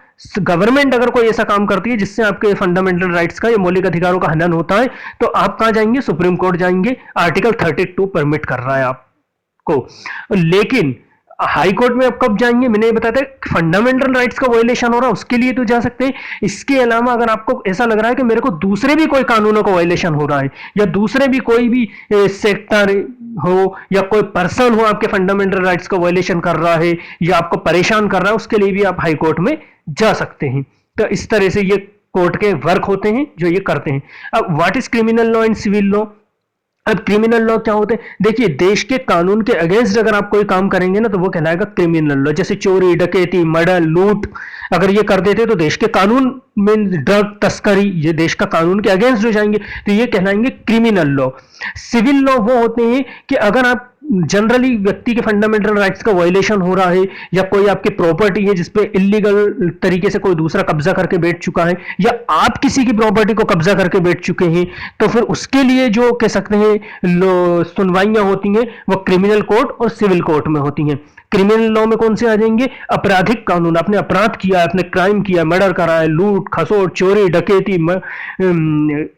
गवर्नमेंट अगर कोई ऐसा काम करती है जिससे आपके फंडामेंटल राइट्स का या मौलिक अधिकारों का हनन होता है तो आप कहां जाएंगे, सुप्रीम कोर्ट जाएंगे। आर्टिकल 32 परमिट कर रहा है आपको। लेकिन हाई कोर्ट में आप कब जाएंगे, मैंने ये बताया था फंडामेंटल राइट्स का वायलेशन हो रहा है उसके लिए तो जा सकते हैं। इसके अलावा अगर आपको ऐसा लग रहा है कि मेरे को दूसरे भी कोई कानूनों का वायलेशन हो रहा है, या दूसरे भी कोई भी सेक्टर हो या कोई पर्सन हो आपके फंडामेंटल राइट्स का वायलेशन कर रहा है या आपको परेशान कर रहा है, उसके लिए भी आप हाई कोर्ट में जा सकते हैं। तो इस तरह से ये कोर्ट के वर्क होते हैं जो ये करते हैं। अब what is criminal law and civil law. अब क्रिमिनल लॉ क्या होते हैं, देखिए देश के कानून के अगेंस्ट अगर आप कोई काम करेंगे ना तो वो कहलाएगा क्रिमिनल लॉ। जैसे चोरी, डकैती, मर्डर, लूट अगर ये कर देते तो देश के कानून में, ड्रग तस्करी, ये देश का कानून के अगेंस्ट हो जाएंगे तो ये कहलाएंगे क्रिमिनल लॉ। सिविल लॉ वो होते हैं कि अगर आप जनरली व्यक्ति के फंडामेंटल राइट्स का वायलेशन हो रहा है या कोई आपकी प्रॉपर्टी है जिसपे इलीगल तरीके से कोई दूसरा कब्जा करके बैठ चुका है या आप किसी की प्रॉपर्टी को कब्जा करके बैठ चुके हैं, तो फिर उसके लिए जो कह सकते हैं सुनवाइयां होती हैं वो क्रिमिनल कोर्ट और सिविल कोर्ट में होती हैं। क्रिमिनल लॉ में कौन से आ जाएंगे, आपराधिक कानून, आपने अपराध किया, आपने क्राइम किया, मर्डर करा है, लूट खसोट, चोरी, डकैती,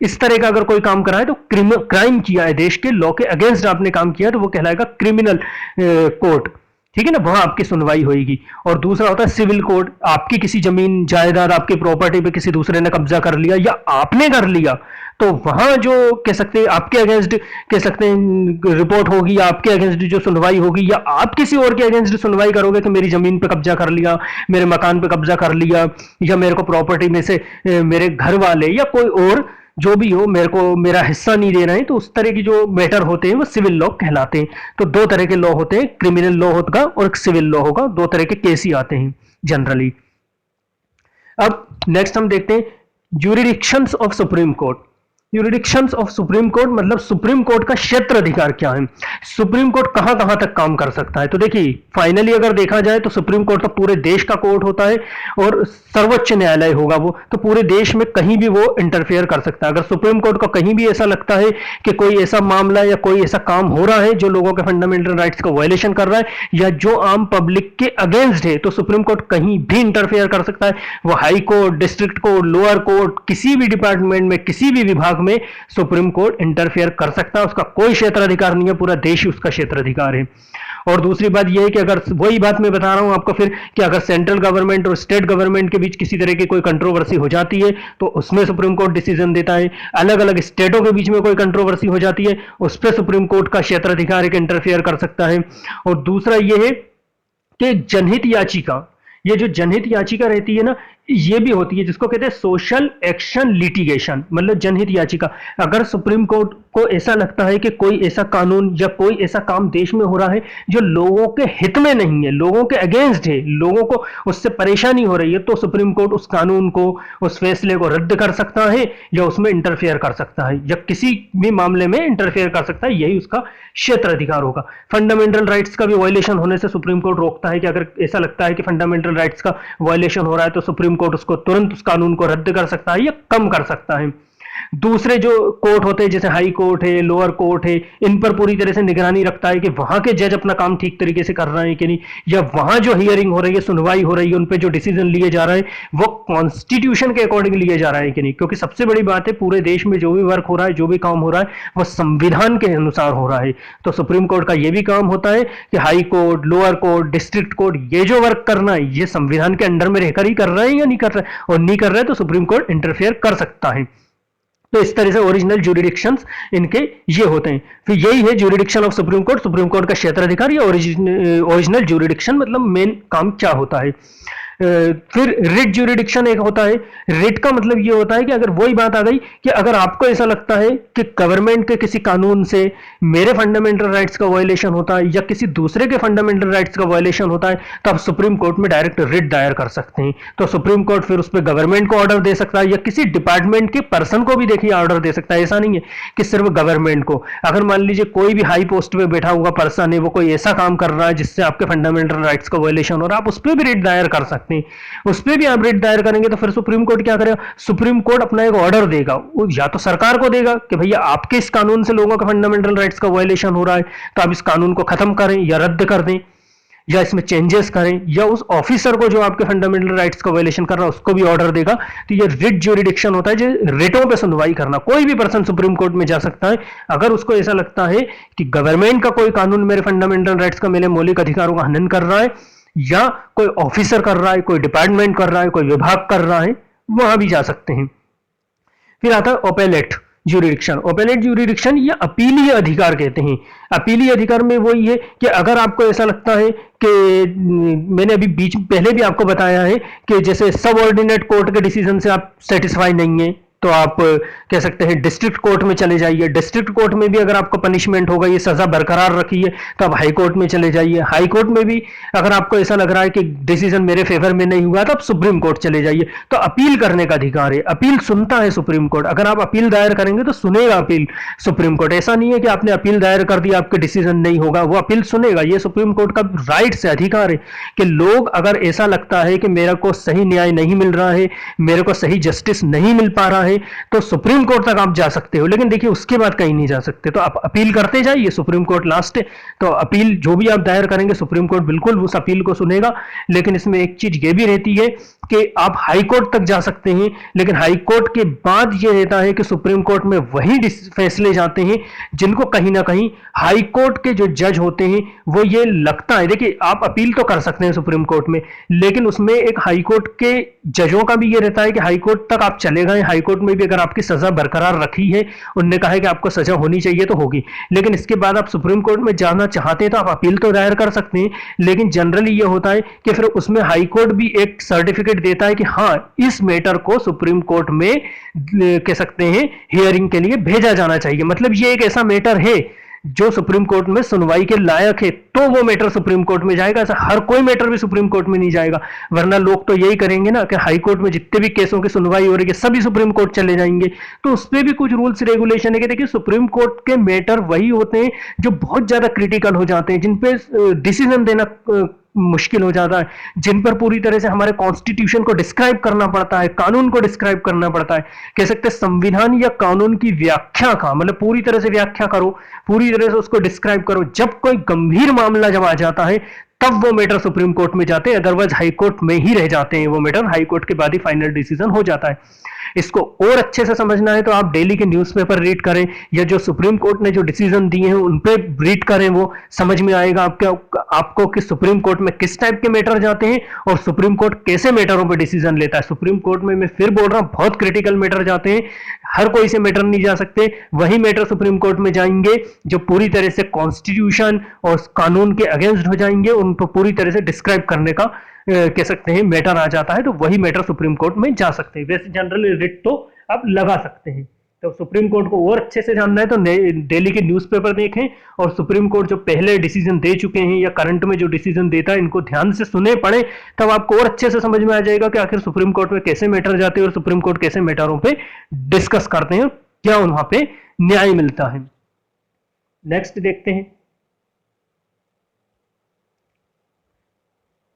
इस तरह का अगर कोई काम करा है तो क्राइम किया है, देश के लॉ के अगेंस्ट आपने काम किया तो वो कहलाएगा क्रिमिनल कोर्ट, ठीक है ना, वहां आपकी सुनवाई होगी। और दूसरा होता है सिविल कोर्ट, आपकी किसी जमीन जायदाद, आपकी प्रॉपर्टी पे किसी दूसरे ने कब्जा कर लिया या आपने कर लिया, तो वहां जो कह सकते हैं आपके अगेंस्ट कह सकते हैं रिपोर्ट होगी या आपके अगेंस्ट जो सुनवाई होगी, या आप किसी और के अगेंस्ट सुनवाई करोगे कि मेरी जमीन पे कब्जा कर लिया, मेरे मकान पे कब्जा कर लिया, या मेरे को प्रॉपर्टी में से मेरे घर वाले या कोई और जो भी हो मेरे को मेरा हिस्सा नहीं दे रहे हैं, तो उस तरह की जो मैटर होते हैं वो सिविल लॉ कहलाते हैं। तो दो तरह के लॉ होते हैं, क्रिमिनल लॉ होगा और एक सिविल लॉ होगा, दो तरह के केस ही आते हैं जनरली। अब नेक्स्ट हम देखते हैं jurisdictions of supreme court. Jurisdictions of supreme court मतलब सुप्रीम कोर्ट का क्षेत्र अधिकार क्या है, सुप्रीम कोर्ट कहां कहां तक काम कर सकता है। तो देखिए फाइनली अगर देखा जाए तो सुप्रीम कोर्ट तो पूरे देश का कोर्ट होता है और सर्वोच्च न्यायालय होगा वो, तो पूरे देश में कहीं भी वो इंटरफेयर कर सकता है। अगर सुप्रीम कोर्ट को कहीं भी ऐसा लगता है कि कोई ऐसा मामला या कोई ऐसा काम हो रहा है जो लोगों के फंडामेंटल राइट्स का वायलेशन कर रहा है या जो आम पब्लिक के अगेंस्ट है, तो सुप्रीम कोर्ट कहीं भी इंटरफेयर कर सकता है। वो high court, district court, lower court, किसी भी डिपार्टमेंट में, किसी भी विभाग में सुप्रीम कोर्ट इंटरफेयर कर सकता है। उसका कोई क्षेत्र अधिकार नहीं है, पूरा देश ही उसका क्षेत्र अधिकार है। और दूसरी बात यह है कि अगर वही बात मैं बता रहा हूं आपको फिर कि अगर सेंट्रल गवर्नमेंट और स्टेट गवर्नमेंट के बीच किसी तरह की कोई कंट्रोवर्सी हो जाती है तो उसमें सुप्रीम कोर्ट डिसीजन देता है। अलग अलग स्टेटों के बीच में कोई कंट्रोवर्सी हो जाती है उस पर सुप्रीम कोर्ट का क्षेत्र अधिकार एक इंटरफेयर कर सकता है। और दूसरा यह है कि जनहित याचिका, ये जो जनहित याचिका रहती है ना, ये भी होती है जिसको कहते हैं सोशल एक्शन लिटिगेशन, मतलब जनहित याचिका। अगर सुप्रीम कोर्ट को ऐसा लगता है कि कोई ऐसा कानून या कोई ऐसा काम देश में हो रहा है जो लोगों के हित में नहीं है, लोगों के अगेंस्ट है, लोगों को उससे परेशानी हो रही है, तो सुप्रीम कोर्ट उस कानून को, उस फैसले को रद्द कर सकता है या उसमें इंटरफेयर कर सकता है या किसी भी मामले में इंटरफेयर कर सकता है। यही उसका क्षेत्र अधिकार होगा। फंडामेंटल राइट्स का भी वायलेशन होने से सुप्रीम कोर्ट रोकता है कि अगर ऐसा लगता है कि फंडामेंटल राइट्स का वायलेशन हो रहा है तो सुप्रीम कोर्ट उसको तुरंत उस कानून को रद्द कर सकता है या कम कर सकता है। दूसरे जो कोर्ट होते हैं जैसे हाई कोर्ट है, लोअर कोर्ट है, इन पर पूरी तरह से निगरानी रखता है कि वहां के जज अपना काम ठीक तरीके से कर रहे हैं कि नहीं, या वहां जो हियरिंग हो रही है, सुनवाई हो रही है, उन पे जो डिसीजन लिए जा रहे हैं वो कॉन्स्टिट्यूशन के अकॉर्डिंग लिए जा रहे हैं कि नहीं। क्योंकि सबसे बड़ी बात है, पूरे देश में जो भी वर्क हो रहा है, जो भी काम हो रहा है, वो संविधान के अनुसार हो रहा है। तो सुप्रीम कोर्ट का यह भी काम होता है कि high court, lower court, district court, ये जो वर्क करना है ये संविधान के अंडर में रहकर ही कर रहे हैं या नहीं कर रहे हैं, और नहीं कर रहे हैं तो सुप्रीम कोर्ट इंटरफेयर कर सकता है। तो इस तरह से ओरिजिनल ज्यूरिडिक्शंस इनके ये होते हैं। फिर यही है ज्यूरिडिक्शन ऑफ सुप्रीम कोर्ट का क्षेत्राधिकार या ओरिजिनल ज्यूरिडिक्शन, मतलब मेन काम क्या होता है। फिर रिट ज्यूरिडिक्शन एक होता है। रिट का मतलब ये होता है कि अगर वही बात आ गई कि अगर आपको ऐसा लगता है कि गवर्नमेंट के किसी कानून से मेरे फंडामेंटल राइट्स का वायलेशन होता है या किसी दूसरे के फंडामेंटल राइट्स का वायलेशन होता है, तो आप सुप्रीम कोर्ट में डायरेक्ट रिट दायर कर सकते हैं। तो सुप्रीम कोर्ट फिर उस पर गवर्नमेंट को ऑर्डर दे सकता है या किसी डिपार्टमेंट के पर्सन को भी देखिए ऑर्डर दे सकता है। ऐसा नहीं है कि सिर्फ गवर्नमेंट को। अगर मान लीजिए कोई भी हाई पोस्ट पे बैठा हुआ पर्सन है, वो कोई ऐसा काम कर रहा है जिससे आपके फंडामेंटल राइट्स का वायलेशन हो रहा है, आप उस पर भी रिट दायर कर सकते हैं। उस पर भी आप रिट दायर करेंगे तो फिर सुप्रीम कोर्ट क्या करेगा, सुप्रीम कोर्ट अपना एक ऑर्डर देगा, या तो सरकार को देगा कि भैया आपके इस कानून से लोगों का फंडामेंटल राइट्स का वायलेशन हो रहा है, तो आप इस कानून को खत्म करें या रद्द कर दें या इसमें चेंजेस करें, या उस ऑफिसर को जो आपके फंडामेंटल राइट्स का वायलेशन कर रहा है उसको भी ऑर्डर देगा। तो ये रिट ज्यूरिडिक्शन होता है, जो रिटों पे सुनवाई करना। कोई भी पर्सन सुप्रीम कोर्ट में जा सकता है अगर उसको ऐसा लगता है कि गवर्नमेंट का कोई कानून मेरे फंडामेंटल राइट्स का, मेरे मौलिक अधिकारों का हनन कर रहा है, या कोई ऑफिसर कर रहा है, कोई डिपार्टमेंट कर रहा है, कोई विभाग कर रहा है, वहां भी जा सकते हैं। फिर आता है ओपेलेट ज्यूरिडिक्शन। ओपेलेट ज्यूरिडिक्शन या अपीलीय अधिकार कहते हैं। अपीलीय अधिकार में वही है कि अगर आपको ऐसा लगता है कि मैंने अभी बीच पहले भी आपको बताया है कि जैसे सब ऑर्डिनेट कोर्ट के डिसीजन से आप सेटिस्फाई नहीं है, तो आप कह सकते हैं डिस्ट्रिक्ट कोर्ट में चले जाइए। डिस्ट्रिक्ट कोर्ट में भी अगर आपको पनिशमेंट होगा, ये सजा बरकरार रखी है, तो आप हाई कोर्ट में चले जाइए। हाई कोर्ट में भी अगर आपको ऐसा लग रहा है कि डिसीजन मेरे फेवर में नहीं हुआ, तो आप सुप्रीम कोर्ट चले जाइए। तो अपील करने का अधिकार है, अपील सुनता है सुप्रीम कोर्ट। अगर आप अपील दायर करेंगे तो सुनेगा अपील सुप्रीम कोर्ट। ऐसा नहीं है कि आपने अपील दायर कर दिया आपके डिसीजन नहीं होगा, वो अपील सुनेगा। ये सुप्रीम कोर्ट का राइट से अधिकार है कि लोग अगर ऐसा लगता है कि मेरे को सही न्याय नहीं मिल रहा है, मेरे को सही जस्टिस नहीं मिल पा रहा है, तो सुप्रीम कोर्ट तक आप जा सकते हो। लेकिन देखिए उसके बाद कहीं नहीं जा सकते, तो आप अपील करते जाइए, सुप्रीम कोर्ट लास्ट है। तो अपील जो भी आप दायर करेंगे सुप्रीम कोर्ट बिल्कुल उस अपील को सुनेगा। लेकिन इसमें एक चीज ये भी रहती है कि आप हाई कोर्ट तक जा सकते हैं, लेकिन हाई कोर्ट के बाद यह रहता है कि सुप्रीम कोर्ट में वही फैसले जाते हैं जिनको कहीं ना कहीं हाई कोर्ट के जो जज होते हैं वो ये लगता है। देखिए आप अपील तो कर सकते हैं सुप्रीम कोर्ट में, लेकिन उसमें एक हाई कोर्ट के जजों का भी ये रहता है कि हाई कोर्ट तक आप चले गए, हाई कोर्ट में भी अगर आपकी सजा बरकरार रखी है, उनने कहा है कि आपको सजा होनी चाहिए तो होगी, लेकिन इसके बाद आप सुप्रीम कोर्ट में जाना चाहते हैं तो आप अपील तो दायर कर सकते हैं। लेकिन जनरली ये होता है कि फिर उसमें हाई कोर्ट भी एक सर्टिफिकेट देता है कि हाँ इस मैटर को सुप्रीम कोर्ट में कह सकते हैं हियरिंग के लिए भेजा जाना चाहिए। मतलब ये एक ऐसा मैटर है जो सुप्रीम कोर्ट में सुनवाई के लायक है, तो वो मैटर सुप्रीम कोर्ट में जाएगा। ऐसा हर कोई मैटर भी सुप्रीम कोर्ट में नहीं जाएगा, वरना लोग तो यही करेंगे ना कि हाई कोर्ट में जितने भी केसों की सुनवाई हो रही है सभी सुप्रीम कोर्ट चले जाएंगे। तो उस पर भी कुछ रूल्स रेगुलेशन है कि देखिए सुप्रीम कोर्ट के मैटर वही होते हैं जो बहुत ज्यादा क्रिटिकल हो जाते हैं, जिन पे डिसीजन देना मुश्किल हो जाता है, जिन पर पूरी तरह से हमारे कॉन्स्टिट्यूशन को डिस्क्राइब करना पड़ता है, कानून को डिस्क्राइब करना पड़ता है। कह सकते हैं संविधान या कानून की व्याख्या का मतलब पूरी तरह से व्याख्या करो, पूरी तरह से उसको डिस्क्राइब करो। जब कोई गंभीर मामला जब आ जाता है तब वो मैटर सुप्रीम कोर्ट में जाते हैं, अदरवाइज हाई कोर्ट में ही रह जाते हैं वो मैटर। हाई कोर्ट के बाद ही फाइनल डिसीजन हो जाता है। इसको और अच्छे से समझना है तो आप डेली के न्यूज़पेपर रीड करें, या जो सुप्रीम कोर्ट ने जो डिसीजन दिए हैं उन पे रीड करें, वो समझ में आएगा आपको कि सुप्रीम कोर्ट में किस टाइप के मैटर जाते हैं और सुप्रीम कोर्ट कैसे मैटरों पे डिसीजन लेता है। सुप्रीम कोर्ट में मैं फिर बोल रहा हूं बहुत क्रिटिकल मैटर जाते हैं, हर कोई से मैटर नहीं जा सकते। वही मैटर सुप्रीम कोर्ट में जाएंगे जो पूरी तरह से कॉन्स्टिट्यूशन और कानून के अगेंस्ट हो जाएंगे, उन पर पूरी तरह से डिस्क्राइब करने का कह सकते हैं मैटर आ जाता है, तो वही मैटर सुप्रीम कोर्ट में जा सकते हैं। वैसे जनरली रिट तो आप लगा सकते हैं। तो सुप्रीम कोर्ट को और अच्छे से जानना है तो डेली के न्यूज़पेपर देखें, और सुप्रीम कोर्ट जो पहले डिसीजन दे चुके हैं या करंट में जो डिसीजन देता है इनको ध्यान से सुने पढ़े, तब आपको और अच्छे से समझ में आ जाएगा कि आखिर सुप्रीम कोर्ट में कैसे मैटर जाते हैं और सुप्रीम कोर्ट कैसे मैटरों पे डिस्कस करते हैं, क्या वहां पे न्याय मिलता है। नेक्स्ट देखते हैं।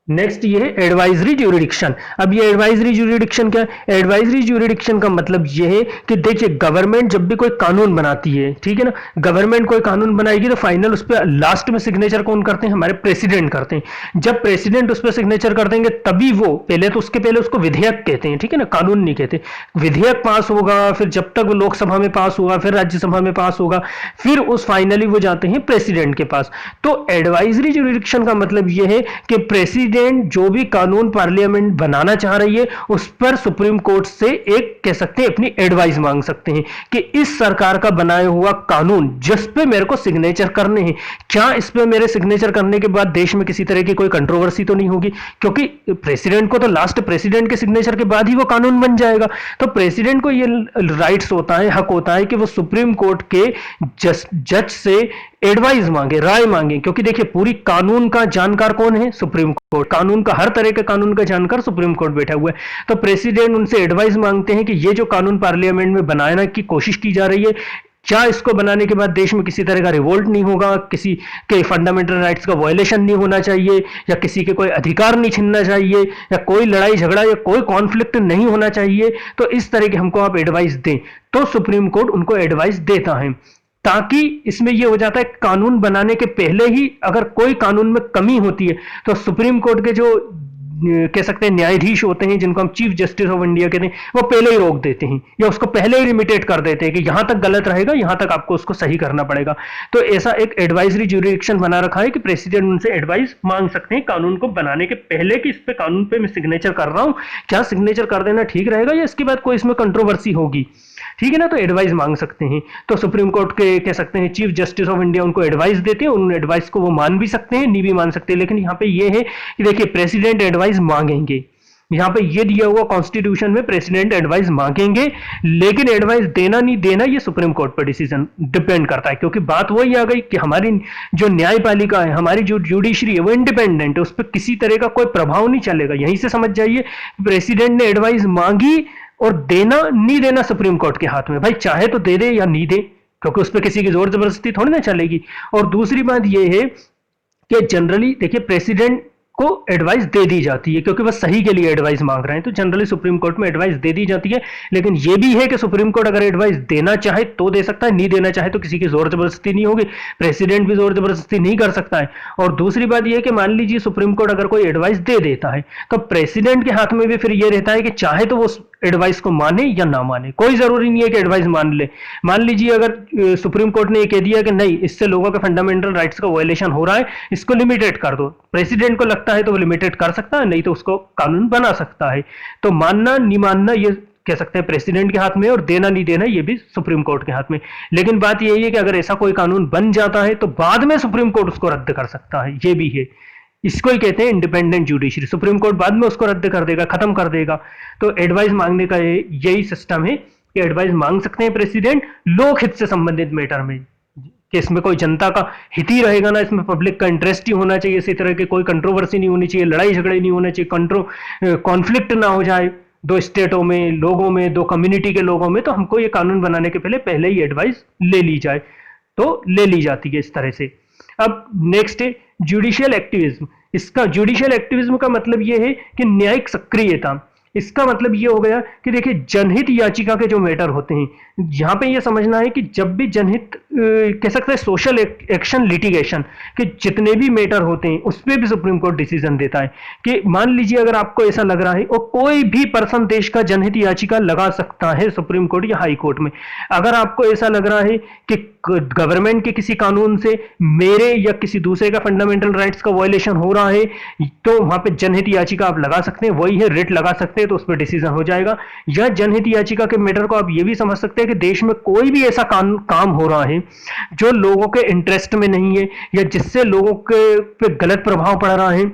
नेक्स्ट ये है एडवाइजरी ज्यूरिडिक्शन। अब ये एडवाइजरी ज्यूरिडिक्शन क्या है? एडवाइजरी ज्यूरिडिक्शन का मतलब ये है कि देखिए गवर्नमेंट जब भी कोई कानून बनाती है, ठीक है ना, गवर्नमेंट कोई कानून बनाएगी तो फाइनल उस पर लास्ट में सिग्नेचर कौन करते हैं? हमारे प्रेसिडेंट करते हैं। जब प्रेसिडेंट उस पर सिग्नेचर कर देंगे तभी वो पहले तो उसके पहले उसको विधेयक कहते हैं, ठीक है ना, कानून नहीं कहते। विधेयक पास होगा, फिर जब तक वो लोकसभा में पास होगा, फिर राज्यसभा में पास होगा, फिर उस फाइनली वो जाते हैं प्रेसिडेंट के पास। तो एडवाइजरी ज्यूरिडिक्शन का मतलब ये है कि प्रेसिडेंट जो भी कानून पार्लियामेंट बनाना चाह रही है उस पर सुप्रीम कोर्ट से एक कह सकते हैं अपनी एडवाइस मांग सकते हैं कि इस सरकार का बनाया हुआ कानून जिस पे मेरे को सिग्नेचर करने हैं, क्या इस पे मेरे सिग्नेचर करने के बाद देश में किसी तरह की कोई कंट्रोवर्सी तो नहीं होगी? क्योंकि प्रेसिडेंट को तो लास्ट प्रेसिडेंट के सिग्नेचर के बाद ही वो कानून बन जाएगा। तो प्रेसिडेंट को ये राइट्स होता है, हक होता है कि वो सुप्रीम कोर्ट के जज से एडवाइस मांगे, राय मांगे, क्योंकि देखिए पूरी कानून का जानकार कौन है? Supreme court. कानून का हर तरह के कानून का जानकार सुप्रीम कोर्ट बैठा हुआ है। तो प्रेसिडेंट उनसे एडवाइस मांगते हैं कि ये जो कानून पार्लियामेंट में बनाने की कोशिश की जा रही है, क्या इसको बनाने के बाद देश में किसी तरह का रिवोल्ट नहीं होगा, किसी के फंडामेंटल राइट्स का वायलेशन नहीं होना चाहिए, या किसी के कोई अधिकार नहीं छीनना चाहिए, या कोई लड़ाई झगड़ा या कोई कॉन्फ्लिक्ट नहीं होना चाहिए। तो इस तरह के हमको आप एडवाइस दें, तो सुप्रीम कोर्ट उनको एडवाइस देता है। ताकि इसमें यह हो जाता है कानून बनाने के पहले ही अगर कोई कानून में कमी होती है तो सुप्रीम कोर्ट के जो कह सकते हैं न्यायाधीश होते हैं, जिनको हम चीफ जस्टिस ऑफ इंडिया कहते हैं, वो पहले ही रोक देते हैं या उसको पहले ही लिमिटेड कर देते हैं कि यहां तक गलत रहेगा, यहां तक आपको उसको सही करना पड़ेगा। तो ऐसा एक एडवाइजरी ज्यूरिडिक्शन बना रखा है कि प्रेसिडेंट उनसे एडवाइस मांग सकते हैं कानून को बनाने के पहले कि इस पे कानून पे मैं सिग्नेचर कर रहा हूं, क्या सिग्नेचर कर देना ठीक रहेगा या इसके बाद कोई इसमें कंट्रोवर्सी होगी, ठीक है ना। तो एडवाइस मांग सकते हैं। तो सुप्रीम कोर्ट के कह सकते हैं चीफ जस्टिस ऑफ इंडिया उनको एडवाइस देते हैं, उन एडवाइस को वो मान भी सकते हैं, नहीं भी मान सकते। लेकिन यहाँ पे ये है कि देखिए प्रेसिडेंट एडवाइस मांगेंगे, यहाँ पे ये दिया हुआ कॉन्स्टिट्यूशन में प्रेसिडेंट एडवाइस मांगेंगे, लेकिन एडवाइस देना नहीं देना ये सुप्रीम कोर्ट पर डिसीजन डिपेंड करता है। क्योंकि बात वही आ गई कि हमारी जो न्यायपालिका है, हमारी जो जुडिशरी है वो इंडिपेंडेंट है, उस पर किसी तरह का कोई प्रभाव नहीं चलेगा। यहीं से समझ जाइए प्रेसिडेंट ने एडवाइस मांगी और देना नहीं देना सुप्रीम कोर्ट के हाथ में, भाई चाहे तो दे दे या नहीं दे, क्योंकि उस पर किसी की जोर जबरदस्ती थोड़ी ना चलेगी। और दूसरी बात यह है कि जनरली देखिए प्रेसिडेंट को एडवाइस दे दी जाती है क्योंकि वह सही के लिए एडवाइस मांग रहे हैं, तो जनरली सुप्रीम कोर्ट में एडवाइस दे दी जाती है। लेकिन यह भी है कि सुप्रीम कोर्ट अगर एडवाइस देना चाहे तो दे सकता है, नहीं देना चाहे तो किसी की जोर जबरदस्ती नहीं होगी, प्रेसिडेंट भी जोर जबरदस्ती नहीं कर सकता है। और दूसरी बात यह है कि मान लीजिए सुप्रीम कोर्ट अगर कोई एडवाइस दे देता है तो प्रेसिडेंट के हाथ में भी फिर यह रहता है कि चाहे तो वो एडवाइस को माने या ना माने, कोई जरूरी नहीं है कि एडवाइस मान ले। मान लीजिए अगर सुप्रीम कोर्ट ने यह कह दिया कि नहीं, इससे लोगों के फंडामेंटल राइट्स का वायलेशन हो रहा है, इसको लिमिटेड कर दो, प्रेसिडेंट को लगता है तो वो लिमिटेड कर सकता है, नहीं तो उसको कानून बना सकता है। तो मानना नहीं मानना ये कह सकते हैं प्रेसिडेंट के हाथ में, और देना नहीं देना ये भी सुप्रीम कोर्ट के हाथ में। लेकिन बात यही है कि अगर ऐसा कोई कानून बन जाता है तो बाद में सुप्रीम कोर्ट उसको रद्द कर सकता है, ये भी है। इसको ही कहते हैं इंडिपेंडेंट जुडिशरी। सुप्रीम कोर्ट बाद में उसको रद्द कर देगा, खत्म कर देगा। तो एडवाइस मांगने का यही सिस्टम है कि एडवाइस मांग सकते हैं प्रेसिडेंट लोक हित से संबंधित मैटर में, कि इसमें कोई जनता का हित ही रहेगा ना, इसमें पब्लिक का इंटरेस्ट ही होना चाहिए, इसी तरह की कोई कंट्रोवर्सी नहीं होनी चाहिए, लड़ाई झगड़े नहीं होने चाहिए, कॉन्फ्लिक्ट ना हो जाए दो स्टेटों में, लोगों में, दो कम्युनिटी के लोगों में। तो हमको ये कानून बनाने के पहले ही एडवाइस ले ली जाए, तो ले ली जाती है इस तरह से। अब नेक्स्ट है जुडिशियल एक्टिविज्म। इसका जुडिशियल एक्टिविज्म का मतलब यह है कि न्यायिक सक्रियता। इसका मतलब ये हो गया कि देखिए जनहित याचिका के जो मैटर होते हैं, यहां पे ये समझना है कि जब भी जनहित कह सकते हैं सोशल एक्शन लिटिगेशन के जितने भी मैटर होते हैं उस पर भी सुप्रीम कोर्ट डिसीजन देता है। कि मान लीजिए अगर आपको ऐसा लग रहा है, और कोई भी पर्सन देश का जनहित याचिका लगा सकता है सुप्रीम कोर्ट या हाई कोर्ट में, अगर आपको ऐसा लग रहा है कि गवर्नमेंट के किसी कानून से मेरे या किसी दूसरे का फंडामेंटल राइट्स का वायलेशन हो रहा है, तो वहां पे जनहित याचिका आप लगा सकते हैं, वही है रिट लगा सकते हैं। सकते हैं तो उस पर डिसीजन हो जाएगा। या जनहित याचिका के मैटर को आप ये भी समझ सकते हैं कि देश में कोई भी ऐसा काम हो रहा है जो लोगों के इंटरेस्ट में नहीं है, या जिससे लोगों के पे गलत प्रभाव पड़ रहा है,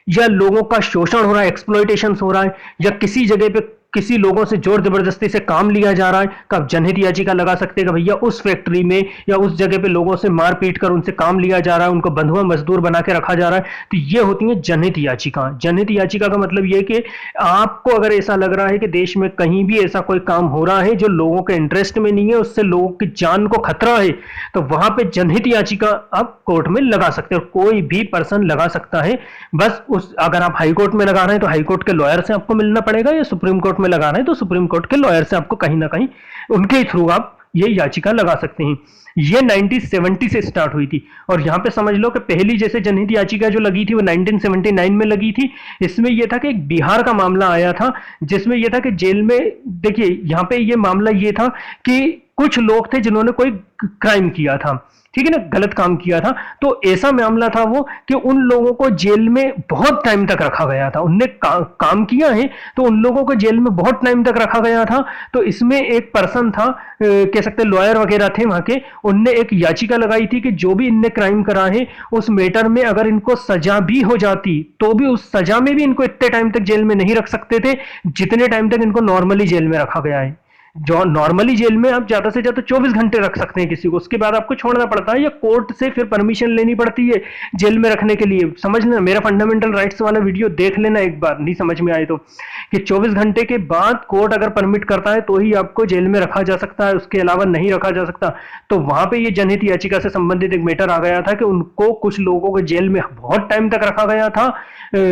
या लोगों का शोषण हो रहा है, एक्सप्लॉयटेशन हो रहा है, या किसी जगह पे किसी लोगों से जोर जबरदस्ती से काम लिया जा रहा है, तो आप जनहित याचिका लगा सकते हैं कि भैया उस फैक्ट्री में या उस जगह पे लोगों से मार पीट कर उनसे काम लिया जा रहा है, उनको बंधुआ मजदूर बना के रखा जा रहा है। तो ये होती है जनहित याचिका। जनहित याचिका का मतलब ये कि आपको अगर ऐसा लग रहा है कि देश में कहीं भी ऐसा कोई काम हो रहा है जो लोगों के इंटरेस्ट में नहीं है, उससे लोगों की जान को खतरा है, तो वहां पे जनहित याचिका आप कोर्ट में लगा सकते हो। कोई भी पर्सन लगा सकता है। बस उस अगर आप हाई कोर्ट में लगा रहे हैं तो हाई कोर्ट के लॉयर से आपको मिलना पड़ेगा, या सुप्रीम कोर्ट में लगा रहे हैं तो सुप्रीम कोर्ट के लॉयर से आपको कहीं ना कहीं उनके थ्रू आप ये याचिका लगा सकते हैं। ये 1970 से स्टार्ट हुई थी, और यहां पे समझ लो कि पहली जैसे जनहित याचिका जो लगी थी वो 1979 में लगी थी। इसमें यह था कि एक बिहार का मामला आया था, जिसमें यह था कि जेल में, देखिए यहां पे ये मामला ये था कि कुछ लोग थे जिन्होंने कोई क्राइम किया था, ठीक है ना, गलत काम किया था। तो ऐसा मामला था वो कि उन लोगों को जेल में बहुत टाइम तक रखा गया था। उनने काम किया है तो उन लोगों को जेल में बहुत टाइम तक रखा गया था। तो इसमें एक पर्सन था, कह सकते लॉयर वगैरह थे वहां के, उनने एक याचिका लगाई थी कि जो भी इनने क्राइम करा है उस मैटर में अगर इनको सजा भी हो जाती तो भी उस सजा में भी इनको इतने टाइम तक जेल में नहीं रख सकते थे जितने टाइम तक इनको नॉर्मली जेल में रखा गया है। जो नॉर्मली जेल में आप ज्यादा से ज्यादा 24 घंटे रख सकते हैं किसी को, उसके बाद आपको छोड़ना पड़ता है या कोर्ट से फिर परमिशन लेनी पड़ती है जेल में रखने के लिए। समझ लेना, मेरा फंडामेंटल राइट्स वाला वीडियो देख लेना एक बार, नहीं समझ में आए तो, कि 24 घंटे के बाद कोर्ट अगर परमिट करता है तो ही आपको जेल में रखा जा सकता है, उसके अलावा नहीं रखा जा सकता। तो वहां पे ये जनहित याचिका से संबंधित एक मैटर आ गया था कि उनको कुछ लोगों को जेल में बहुत टाइम तक रखा गया था,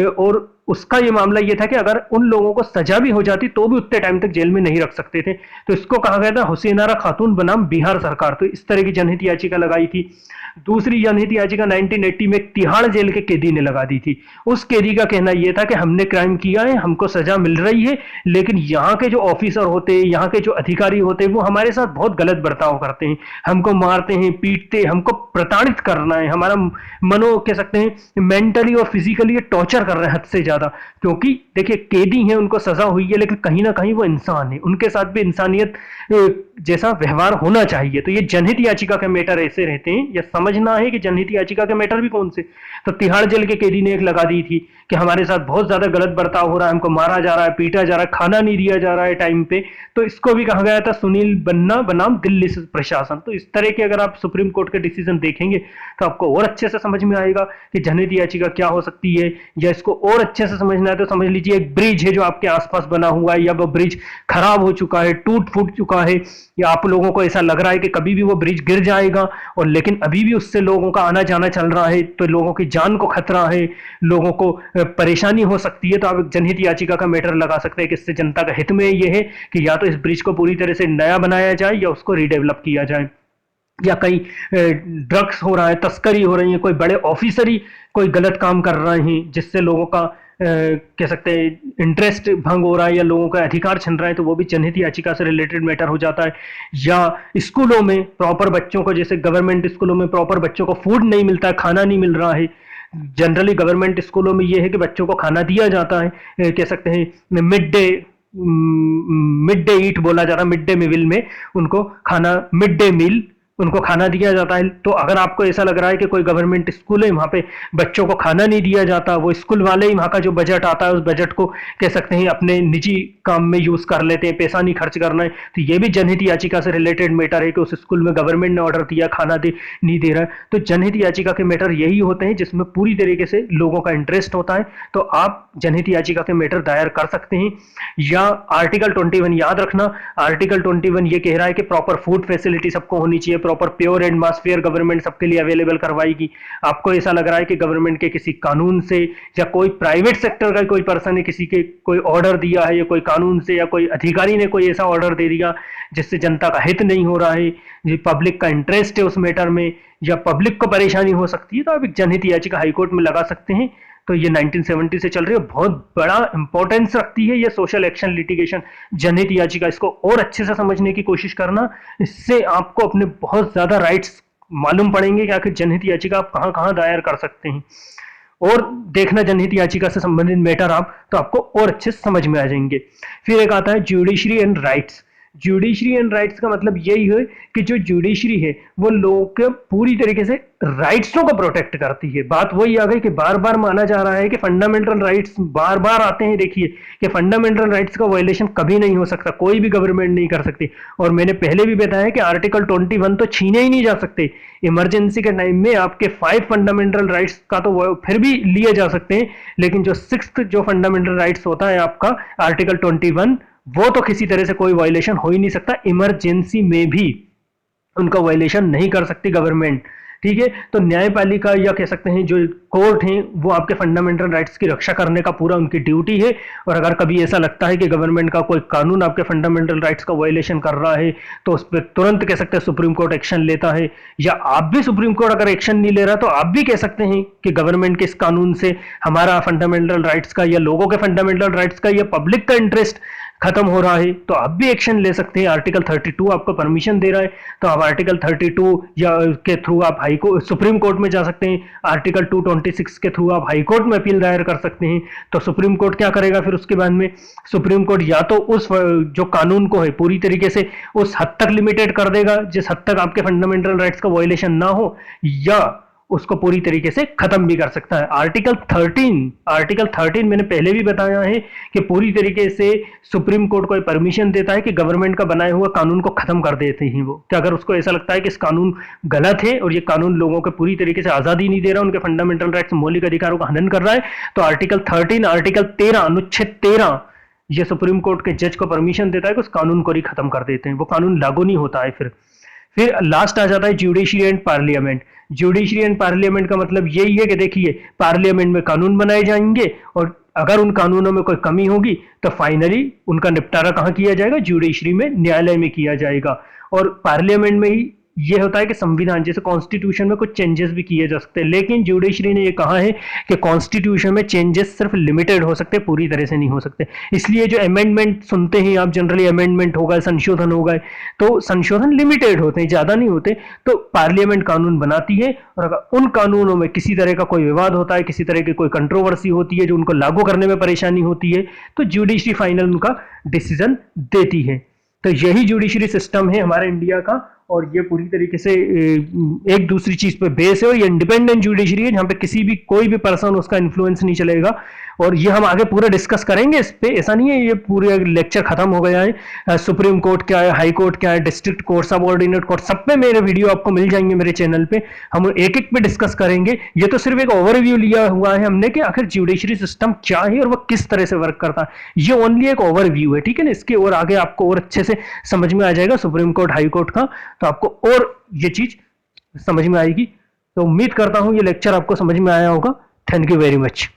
और उसका ये मामला ये था कि अगर उन लोगों को सजा भी हो जाती तो भी उतने टाइम तक जेल में नहीं रख सकते थे। तो इसको कहा गया था हुसैनारा खातून बनाम बिहार सरकार। तो इस तरह की जनहित याचिका लगाई थी। दूसरी जनहित याचिका 1980 में तिहाड़ जेल के कैदी ने लगा दी थी। उस कैदी का कहना यह था कि हमने क्राइम किया है, हमको सजा मिल रही है, लेकिन यहाँ के जो ऑफिसर होते हैं, यहाँ के जो अधिकारी होते हैं, वो हमारे साथ बहुत गलत बर्ताव करते हैं, हमको मारते हैं, पीटते हैं, हमको प्रताड़ित करना है, हमारा मनो कह सकते हैं मेंटली और फिजिकली टॉर्चर कर रहे हैं हद से ज्यादा। क्योंकि देखिए कैदी हैं, उनको सजा हुई है, लेकिन कहीं ना कहीं वो इंसान है, उनके साथ भी इंसानियत जैसा व्यवहार होना चाहिए। तो ये जनहित याचिका के मैटर ऐसे रहते हैं, या समझना है कि जनहित याचिका के मैटर भी कौन से। तो तिहाड़ जेल के कैदी ने एक लगा दी थी कि हमारे साथ बहुत ज्यादा गलत बर्ताव हो रहा है, हमको मारा जा रहा है, पीटा जा रहा है, खाना नहीं दिया जा रहा है टाइम पे। तो इसको भी कहा गया था सुनील बन्ना बनाम दिल्ली प्रशासन। तो इस तरह के अगर आप सुप्रीम कोर्ट के डिसीजन देखेंगे तो आपको और अच्छे से समझ में आएगा कि जनहित याचिका क्या हो सकती है। या इसको और अच्छे से समझना है तो समझ लीजिए एक ब्रिज है जो आपके आसपास बना हुआ है, या वो ब्रिज खराब हो चुका है, टूट फूट चुका है, या आप लोगों को ऐसा लग रहा है कि कभी भी वो ब्रिज गिर जाएगा, और लेकिन अभी भी उससे लोगों का आना जाना चल रहा है, तो लोगों की जान को खतरा है, लोगों को परेशानी हो सकती है। तो आप एक जनहित याचिका का मैटर लगा सकते हैं कि इससे जनता का हित में ये है कि या तो इस ब्रिज को पूरी तरह से नया बनाया जाए या उसको रीडेवलप किया जाए, या कहीं ड्रग्स हो रहा है, तस्करी हो रही है, कोई बड़े ऑफिसर ही कोई गलत काम कर रहे हैं जिससे लोगों का कह सकते हैं इंटरेस्ट भंग हो रहा है या लोगों का अधिकार छिन रहा है, तो वो भी जनहित याचिका से रिलेटेड मैटर हो जाता है। या स्कूलों में प्रॉपर बच्चों को, जैसे गवर्नमेंट स्कूलों में प्रॉपर बच्चों को फूड नहीं मिलता है, खाना नहीं मिल रहा है। जनरली गवर्नमेंट स्कूलों में ये है कि बच्चों को खाना दिया जाता है, कह सकते हैं मिड डे ईट बोला जाता है, मिड डे मील में उनको खाना, मिड डे मील उनको खाना दिया जाता है। तो अगर आपको ऐसा लग रहा है कि कोई गवर्नमेंट स्कूल है वहां पे बच्चों को खाना नहीं दिया जाता, वो स्कूल वाले ही वहां का जो बजट आता है उस बजट को कह सकते हैं अपने निजी काम में यूज कर लेते हैं, पैसा नहीं खर्च करना है, तो ये भी जनहित याचिका से रिलेटेड मैटर है कि उस स्कूल में गवर्नमेंट ने ऑर्डर दिया, खाना दे नहीं दे रहा है। तो जनहित याचिका के मैटर यही होते हैं जिसमें पूरी तरीके से लोगों का इंटरेस्ट होता है। तो आप जनहित याचिका के मैटर दायर कर सकते हैं। या आर्टिकल 21 याद रखना, आर्टिकल 21 ये कह रहा है कि प्रॉपर फूड फैसिलिटी सबको होनी चाहिए, proper pure and mass fair government सबके लिए अवेलेबल करवाएगी। आपको ऐसा लग रहा है कि गवर्नमेंट के किसी कानून से या कोई प्राइवेट सेक्टर का कोई पर्सन ने किसी के कोई ऑर्डर दिया है, या कोई कानून से या कोई अधिकारी ने कोई ऐसा ऑर्डर दे दिया जिससे जनता का हित नहीं हो रहा है, ये पब्लिक का इंटरेस्ट है उस मैटर में, या पब्लिक को परेशानी हो सकती है, तो आप एक जनहित याचिका हाईकोर्ट में लगा सकते हैं। तो ये 1970 से चल रही है, बहुत बड़ा इंपॉर्टेंस रखती है ये सोशल एक्शन लिटिगेशन जनहित याचिका। इसको और अच्छे से समझने की कोशिश करना, इससे आपको अपने बहुत ज्यादा राइट्स मालूम पड़ेंगे कि आखिर जनहित याचिका आप कहां कहां दायर कर सकते हैं। और देखना जनहित याचिका से संबंधित मैटर आप, तो आपको और अच्छे से समझ में आ जाएंगे। फिर एक आता है judiciary and rights. Judiciary and rights का मतलब यही है कि जो जुडिशरी है वो लोगों के पूरी तरीके से राइट्सों को प्रोटेक्ट करती है। बात वही आ गई कि बार बार माना जा रहा है कि फंडामेंटल राइट्स बार बार आते हैं, देखिए कि फंडामेंटल राइट्स का वायलेशन कभी नहीं हो सकता, कोई भी गवर्नमेंट नहीं कर सकती। और मैंने पहले भी बताया कि आर्टिकल 21 तो छीने ही नहीं जा सकते। इमरजेंसी के टाइम में आपके 5 फंडामेंटल राइट्स का तो फिर भी लिए जा सकते हैं, लेकिन जो 6th जो फंडामेंटल राइट्स होता है आपका आर्टिकल 21, वो तो किसी तरह से कोई वायलेशन हो ही नहीं सकता। इमरजेंसी में भी उनका वायलेशन नहीं कर सकती गवर्नमेंट। ठीक है, तो न्यायपालिका या कह सकते हैं जो कोर्ट हैं वो आपके फंडामेंटल राइट्स की रक्षा करने का पूरा उनकी ड्यूटी है। और अगर कभी ऐसा लगता है कि गवर्नमेंट का कोई कानून आपके फंडामेंटल राइट्स का वायलेशन कर रहा है तो उस पर तुरंत कह सकते हैं सुप्रीम कोर्ट एक्शन लेता है। या आप भी सुप्रीम कोर्ट अगर एक्शन नहीं ले रहा तो आप भी कह सकते हैं कि गवर्नमेंट के इस कानून से हमारा फंडामेंटल राइट्स का या लोगों के फंडामेंटल राइट्स का या पब्लिक का इंटरेस्ट खत्म हो रहा है, तो आप भी एक्शन ले सकते हैं। आर्टिकल 32 आपको परमिशन दे रहा है, तो आप आर्टिकल 32 या के थ्रू आप हाई कोर्ट सुप्रीम कोर्ट में जा सकते हैं। आर्टिकल 226 के थ्रू आप हाई कोर्ट में अपील दायर कर सकते हैं। तो सुप्रीम कोर्ट क्या करेगा फिर उसके बाद में? सुप्रीम कोर्ट या तो उस जो कानून को है पूरी तरीके से उस हद तक लिमिटेड कर देगा जिस हद तक आपके फंडामेंटल राइट्स का वायलेशन ना हो, या उसको पूरी तरीके से खत्म भी कर सकता है। आर्टिकल 13 मैंने पहले भी बताया है कि पूरी तरीके से सुप्रीम कोर्ट को परमिशन देता है कि गवर्नमेंट का बनाया हुआ कानून को खत्म कर देते हैं वो, कि अगर उसको ऐसा लगता है कि इस कानून गलत है और ये कानून लोगों को पूरी तरीके से आजादी नहीं दे रहा, उनके फंडामेंटल राइट्स मौलिक अधिकारों का हनन कर रहा है, तो आर्टिकल 13 अनुच्छेद 13 ये सुप्रीम कोर्ट के जज को परमिशन देता है कि उस कानून को ही खत्म कर देते हैं, वो कानून लागू नहीं होता है। फिर लास्ट आ जाता है judiciary and parliament. Judiciary and parliament का मतलब यही है कि देखिए पार्लियामेंट में कानून बनाए जाएंगे और अगर उन कानूनों में कोई कमी होगी तो फाइनली उनका निपटारा कहाँ किया जाएगा? जुडिशरी में, न्यायालय में किया जाएगा। और पार्लियामेंट में ही ये होता है कि संविधान जैसे कॉन्स्टिट्यूशन में कुछ चेंजेस भी किए जा सकते हैं, लेकिन जुडिशरी ने ये कहा है कि कॉन्स्टिट्यूशन में चेंजेस सिर्फ लिमिटेड हो सकते, पूरी तरह से नहीं हो सकते। इसलिए जो अमेंडमेंट सुनते हैं आप जनरली, अमेंडमेंट होगा, संशोधन होगा, तो संशोधन लिमिटेड होते हैं, ज्यादा नहीं होते। तो पार्लियामेंट कानून बनाती है और अगर उन कानूनों में किसी तरह का कोई विवाद होता है, किसी तरह की कोई कंट्रोवर्सी होती है जो उनको लागू करने में परेशानी होती है, तो जुडिशरी फाइनल उनका डिसीजन देती है। तो यही जुडिशरी सिस्टम है हमारे इंडिया का, और ये पूरी तरीके से एक दूसरी चीज पे बेस है, और ये इंडिपेंडेंट जुडिशरी है जहां पे किसी भी कोई भी पर्सन उसका इन्फ्लुएंस नहीं चलेगा। और ये हम आगे पूरा डिस्कस करेंगे इस पे, ऐसा नहीं है ये पूरे लेक्चर खत्म हो गया है। सुप्रीम कोर्ट क्या है, हाई कोर्ट क्या है, डिस्ट्रिक्ट कोर्ट, सब ऑर्डिनेट कोर्ट, सब पे मेरे वीडियो आपको मिल जाएंगे मेरे चैनल पे, हम एक एक पे डिस्कस करेंगे। ये तो सिर्फ एक ओवरव्यू लिया हुआ है हमने कि आखिर जुडिशरी सिस्टम क्या है और वह किस तरह से वर्क करता है। ये ओनली एक ओवरव्यू है, ठीक है ना। इसके और आगे आपको और अच्छे से समझ में आ जाएगा सुप्रीम कोर्ट, हाई कोर्ट का, तो आपको और ये चीज समझ में आएगी। तो उम्मीद करता हूं ये लेक्चर आपको समझ में आया होगा। Thank you very much.